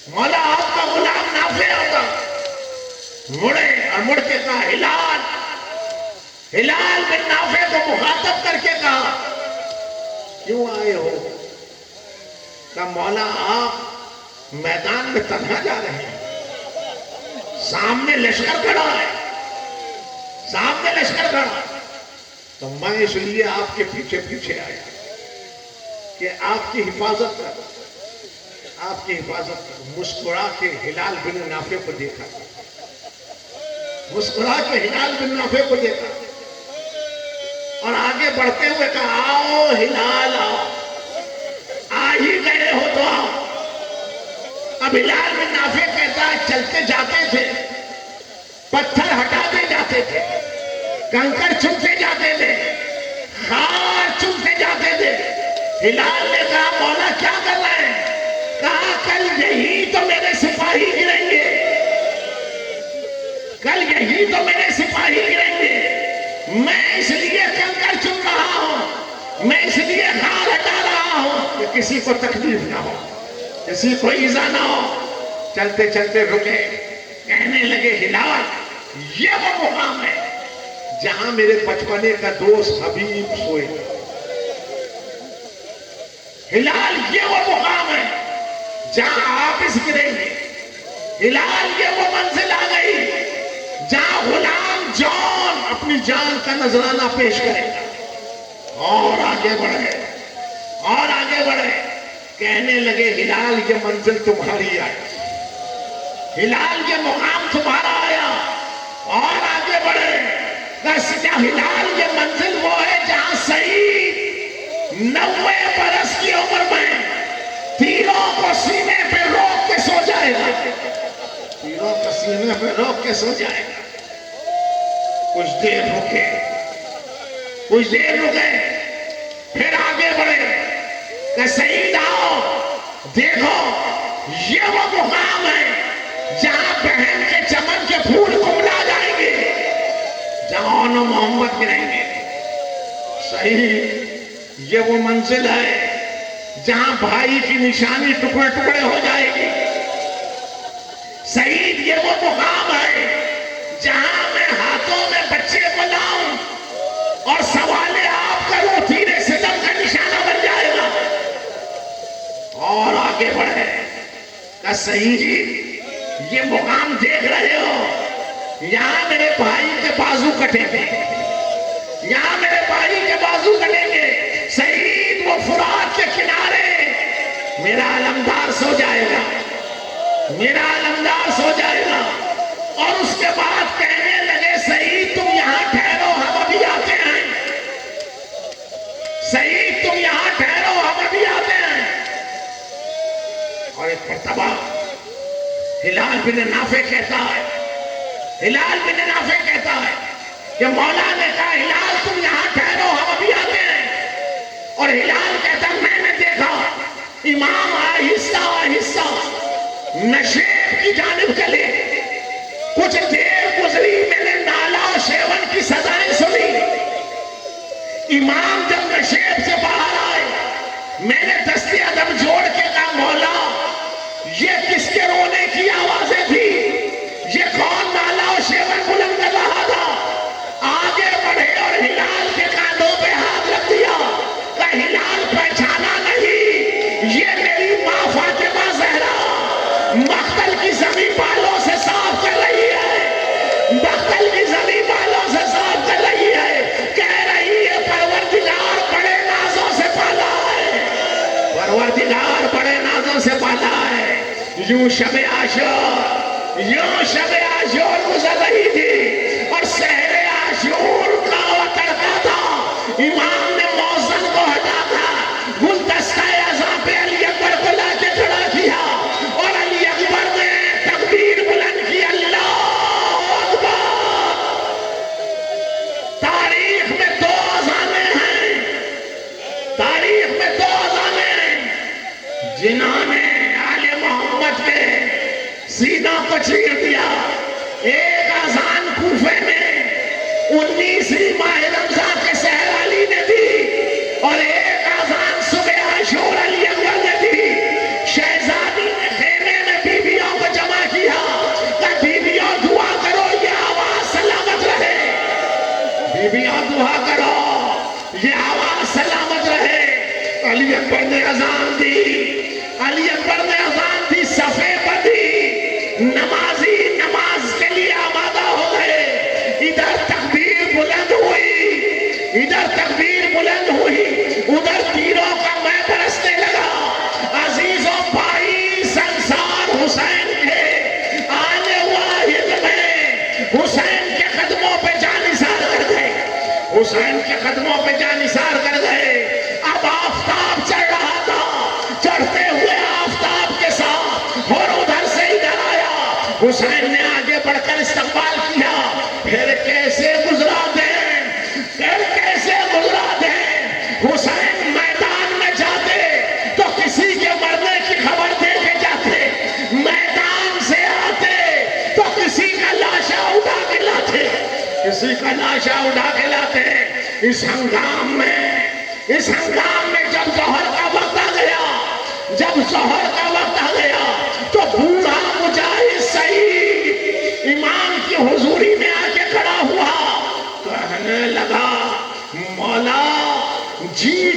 مولا آپ کا غلام نافع آتا۔ مڑے اور مڑ کے کہا ہلال، ہلال بن نافع کو مخاطب کر کے کہا کیوں آئے ہو؟ کہا مولا آپ میدان میں تنہا جا رہے ہیں، سامنے لشکر کھڑا ہے، سامنے لشکر کھڑا ہے، تو میں اس لیے آپ کے پیچھے پیچھے آیا کہ آپ کی حفاظت کروں، آپ کی حفاظت کروں۔ مسکرا کے ہلال بن نافع کو دیکھا، مسکرا کے ہلال بن نافع کو دیکھا اور آگے بڑھتے ہوئے کہا آؤ ہلال آؤ، آ ہی گئے ہو تو آؤ۔ اب ہلال بن نافع کہتا ہے چلتے جاتے تھے، پتھر ہٹاتے جاتے تھے، کنکر چنتے جاتے تھے، خار چنتے جاتے تھے۔ ہلال نے کہا مولا کیا کر رہے ہیں؟ کہا کل یہی تو میرے سپاہی گریں گے، کل یہی تو میرے سپاہی گریں گے، میں اس لیے کنکر چن رہا ہوں، میں اس لیے خار ہٹا رہا ہوں کہ کسی کو تکلیف نہ ہو، کسی کو ایزا نہ ہو. چلتے چلتے رکے, کہنے لگے ہلال یہ وہ مقام ہے جہاں میرے بچپنے کا دوست حبیب سوئے. ہلال یہ وہ مقام ہے جہاں حافظ گریں گے. ہلال یہ وہ منزل آ گئی جہاں غلام جان اپنی جان کا نذرانہ پیش کرے گا. اور آگے بڑھے اور آگے بڑھے, کہنے لگے ہلال یہ منزل تمہاری آئی, ہلال یہ مقام تمہارا آیا. اور آگے بڑھے, ہلال یہ منزل وہ ہے جہاں سعید 90 برس کی عمر میں تیروں کو سینے پہ روک کے سو جائے گا. تیروں کو سینے پہ روک کے سو جائے گا. کچھ دیر رکے, کچھ دیر رکے, پھر آگے بڑھے کہ سعید آؤ دیکھو یہ وہ مقام ہے جہاں بہن کے چمن کے پھول کملا جائیں گے, جہاں انو محمد گریں گے. صحیح یہ وہ منزل ہے جہاں بھائی کی نشانی ٹکڑے ٹکڑے ہو جائے گی. سعید یہ وہ مقام ہے جہاں میں ہاتھوں میں بچے کو لاؤں اور سوال آپ کروں تیرے ستم کا نشانہ بن جائے گا. اور آگے بڑھے کہ سعید یہ مقام دیکھ رہے ہو یہاں میرے بھائی کے بازو کٹیں گے, یہاں میرے بھائی کے بازو کٹیں گے. سعید وہ فرات کے کنارے میرا علمدار سو جائے گا, میرا علمدار سو جائے گا. اور اس کے بعد کہنے لگے سعید تم یہاں ٹھہرو ہم ابھی آتے ہیں. سعید تم یہاں ٹھہرو ہم ابھی آتے ہیں. اور ایک مرتبہ ہلال بن نافع کہتا ہے, ہلال بن نافع کہتا ہے کہ مولا نے کہا ہلال تم یہاں ٹھہرو ہم ابھی آتے ہیں. اور ہلال کہتا میں نے دیکھا امام آہستہ آہستہ نشیب کی جانب چلے. کچھ دیر گزری میں نے نالا و شیون کی سزائیں سنی. امام جب نشیب سے باہر آئے میں نے دستے ادب جوڑ کے کہا مولا یہ کس کے رونے کی آوازیں تھی, یہ کون نالا و شیون بلند کر رہا تھا. آگے بڑھے اور ہلال کے کاندھوں پہ ہاتھ رکھ دیا. ہلال پہچانا نہیں یہ میری ماں فاطمہ زہرا مقتل کی زمین بالوں سے صاف کر رہی ہے, مقتل کی زمین بالوں سے صاف کر رہی ہے. کہہ رہی ہے پروردگار بڑے نازوں سے پالا ہے, پروردگار بڑے نازوں سے پالا ہے. یوں شب عاشور گزر رہی تھی اور سحر عاشور کا تڑکا تھا. امام نے موزن کو ہٹا کر گلدستہ اعظم پہ علی اکبر کو لا کے کھڑا کیا اور علی اکبر نے تکبیر بلند کی. اللہ اکبر. تاریخ میں 2 اذانیں ہیں, تاریخ میں 2 اذانیں ہیں جنہوں نے آل محمد کے سینہ کو چیر دیا. ایک اذان کوفے میں 19ویں ماہ رمضان کے سحر علی نے دی اور ایک اذان صبح عاشور علی اکبر نے دی. شہزادی نے خیمے میں بیویوں کو جمع کیا کہ بیویوں دعا کرو یہ آواز سلامت رہے, بیویوں دعا کرو یہ آواز سلامت رہے. علی اکبر نے اذان دی, علی اکبر نے اذان دی, صفے بدی, نمازی نماز کے لیے آمادہ ہو گئے. ادھر تکبیر بلند ہوئی, ادھر تکبیر بلند ہوئی, ادھر تیروں کا میں برسنے لگا. عزیزوں بھائی سنسار حسین کے آنے واحد میں حسین کے قدموں پہ جان نثار کر گئے, حسین کے قدموں پہ جان نثار کر گئے. اب آفتاب چڑھ رہا تھا, چڑھتے ہوئے آفتاب کے ساتھ اور ادھر سے ادھر آیا. حسین نے آگے بڑھ کر استقبال کیا. پھر کیسے گزرا دیں, پھر کیسے گزرا دیں. حسین میدان میں جاتے تو کسی کے مرنے کی خبر دے کے جاتے, میدان سے آتے تو کسی کا لاشا اٹھا کے لاتے, کسی کا لاشا اٹھا کے لاتے. اس ہنگام میں جب ظہر کا وقت آ گیا, جب ظہر کا وقت جی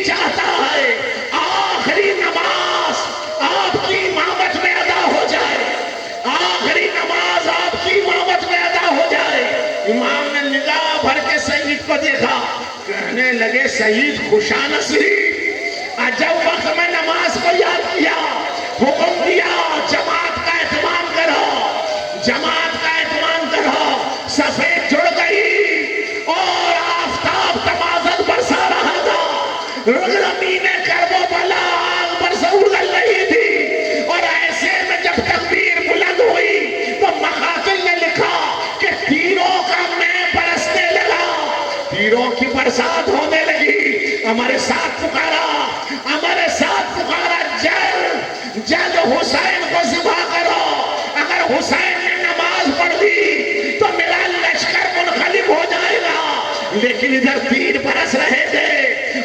چاہتا ہے آخری نماز آپ کی امامت میں ادا ہو جائے، آخری نماز آپ کی امامت میں ادا ہو جائے۔ امام نے نگاہ بھر کے سعید کو دیکھا، کہنے لگے سعید خوشا نصیب۔ جب وقت میں نماز کو یاد کیا، حکم دیا جماعت کا اہتمام کرو، جماعت کا اہتمام کرو۔ صفیں جڑ گئی اور آفتاب تمازن برسا رہا تھا، زمین کرب و بلا آگ برسا اڑل رہی تھی، اور ایسے میں جب تکبیر بلند ہوئی تو مقاتل نے لکھا کہ تیروں کا میں برسنے لگا، تیروں کی برسات ہونے لگی۔ ہمارے ساتھ پکارا، ہمارے ساتھ پکارا، جلد جلد حسین کو ذبح کرو، اگر حسین نے نماز پڑھ دی تو میرا لشکر منقلب ہو جائے گا۔ لیکن ادھر تیر برس رہے تھے،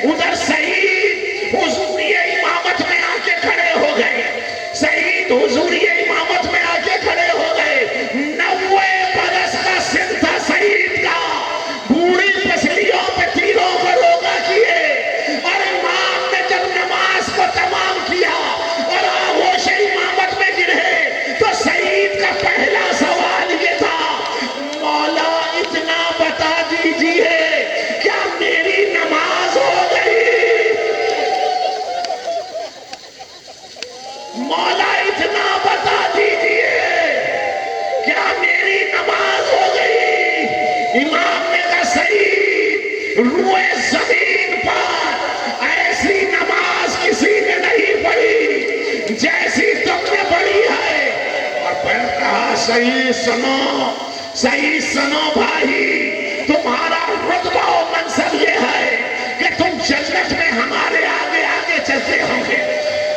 ادھر سعید حضوری امامت میں آ کے کھڑے ہو گئے، سعید حضوری امامت میں آ کے کھڑے ہو گئے۔ 90 برس کا سن تھا سعید کا، بوڑھی پسلیوں پہ تیروں کو روکا کیے، اور امام نے جب نماز کو تمام کیا اور آغوش امامت میں گرے تو سعید کا پہلا سوال یہ تھا، مولا اتنا بتا دیجئے کیا میری نماز ہو گئی؟ مولا اتنا بتا دیجئے کیا میری نماز ہو گئی؟ امام نے کہا سعید، روئے زمین پر ایسی نماز کسی نے نہیں پڑھی جیسی تم نے پڑھی ہے۔ اور پھر کہا سعید سنو، سعید سنو بھائی، تمہارا رتبہ و منصب یہ ہے کہ تم جنت میں ہمارے آگے آگے چلتے ہوں گے،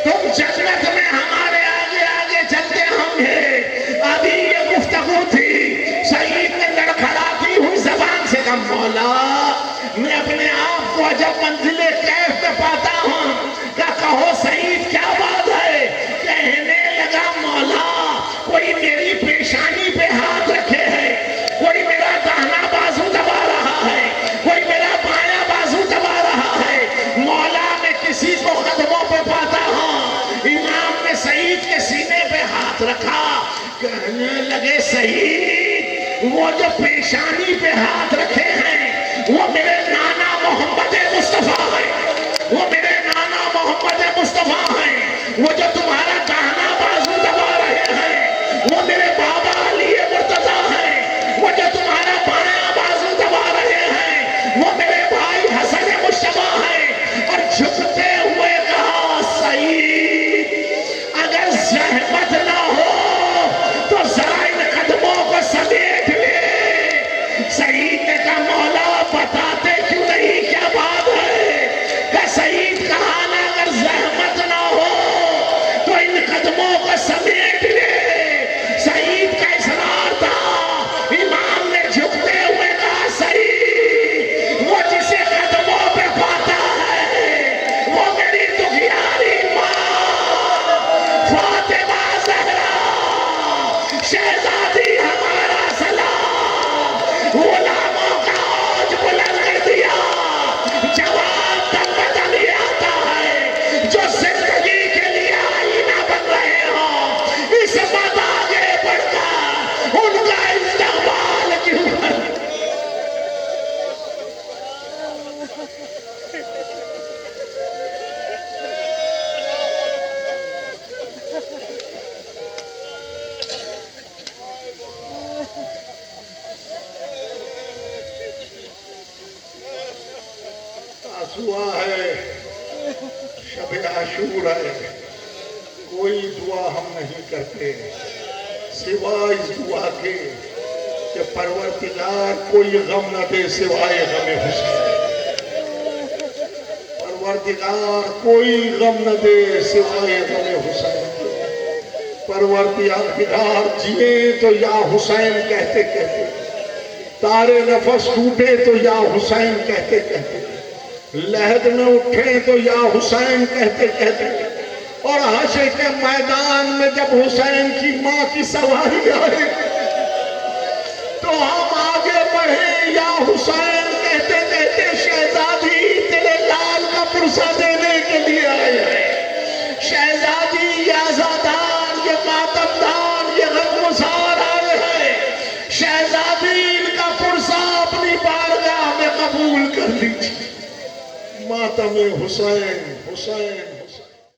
تم جنت میں ہمارے آگے آگے چلتے ہوں گے۔ ابھی یہ گفتگو تھی، سعید نے لڑکھڑاتی ہوئی زبان سے کہا مولا میں اپنے آپ کو جب منزل کیف میں پاتا ہوں، کہو سعید کیا بات ہے؟ کہنے لگا مولا کوئی میری پیشانی پہ ہاتھ رکھے ہے، کوئی میرا داہنا بازو دبا رہا ہے، کوئی میرا بایاں بازو دبا رہا ہے، مولا میں کسی کو قدموں پہ پاتا ہوں۔ امام نے سعید کے سینے پہ ہاتھ رکھا، کہنے لگے سعید وہ جو پیشانی پہ ہاتھ رکھے ہیں وہ میرے نانا محمد مصطفیٰ ہیں، وہ میرے نانا محمد مصطفیٰ ہیں، وہ جو تمہارا داہنا بازو دبا رہے ہیں وہ میرے بابا علی مرتضیٰ ہیں، وہ جو تمہارا بایاں بازو دبا رہے ہیں وہ میرے بھائی حسن مشتبہ ہیں۔ اور جھکتے ہوئے کہا سعید اگر زحمت نہ ہو تو ذرا ان قدموں کو سمیٹ لے۔ سعید نے کہا مولا بتاتے کیوں نہیں کیا بات ہے؟ کہ سعید کہا نا اگر زحمت نہ ہو تو ان قدموں کو سمیٹ لے۔ سعید کا اصرار تھا، امام نے جھکتے ہوئے کہا سعید وہ جسے قدموں پہ پاتا ہے وہ میری دکھیاری ماں فاطمہ زہرا، شہزادی ہمارا سلام، غلاموں کا عوج بلند کر دیا، جواب تب بدل آتا ہے جو زندگی کے لیے آئینہ بن رہے ہوں، اس بات آگے بڑھ کر ان کا استقبال کیوں کر۔ آسوا ہے، شب عاشور ہے، کوئی دعا ہم نہیں کرتے سوائے اس دعا کے کہ پروردگار کوئی غم نہ دے سوائے غم حسین، پروردگار کوئی غم نہ دے سوائے غم حسین، پروردگار جیے تو یا حسین کہتے کہتے، تارے نفس ٹوٹے تو یا حسین کہتے کہتے، لہد نہ اٹھے تو یا حسین کہتے کہتے، اور حشر کے میدان میں جب حسین کی ماں کی سواری آئے تو ہم آگے بڑھے یا حسین کہتے کہتے شہزادی پرسہ دینے کے لیے آئے ہیں۔ شہزادی، یہ عزادار، یہ ماتمدار، یہ غمگسار آئے ہیں۔ شہزادی، ان کا پرسہ اپنی بارگاہ میں قبول کر لیجیے۔ ماتم حسین، حسین،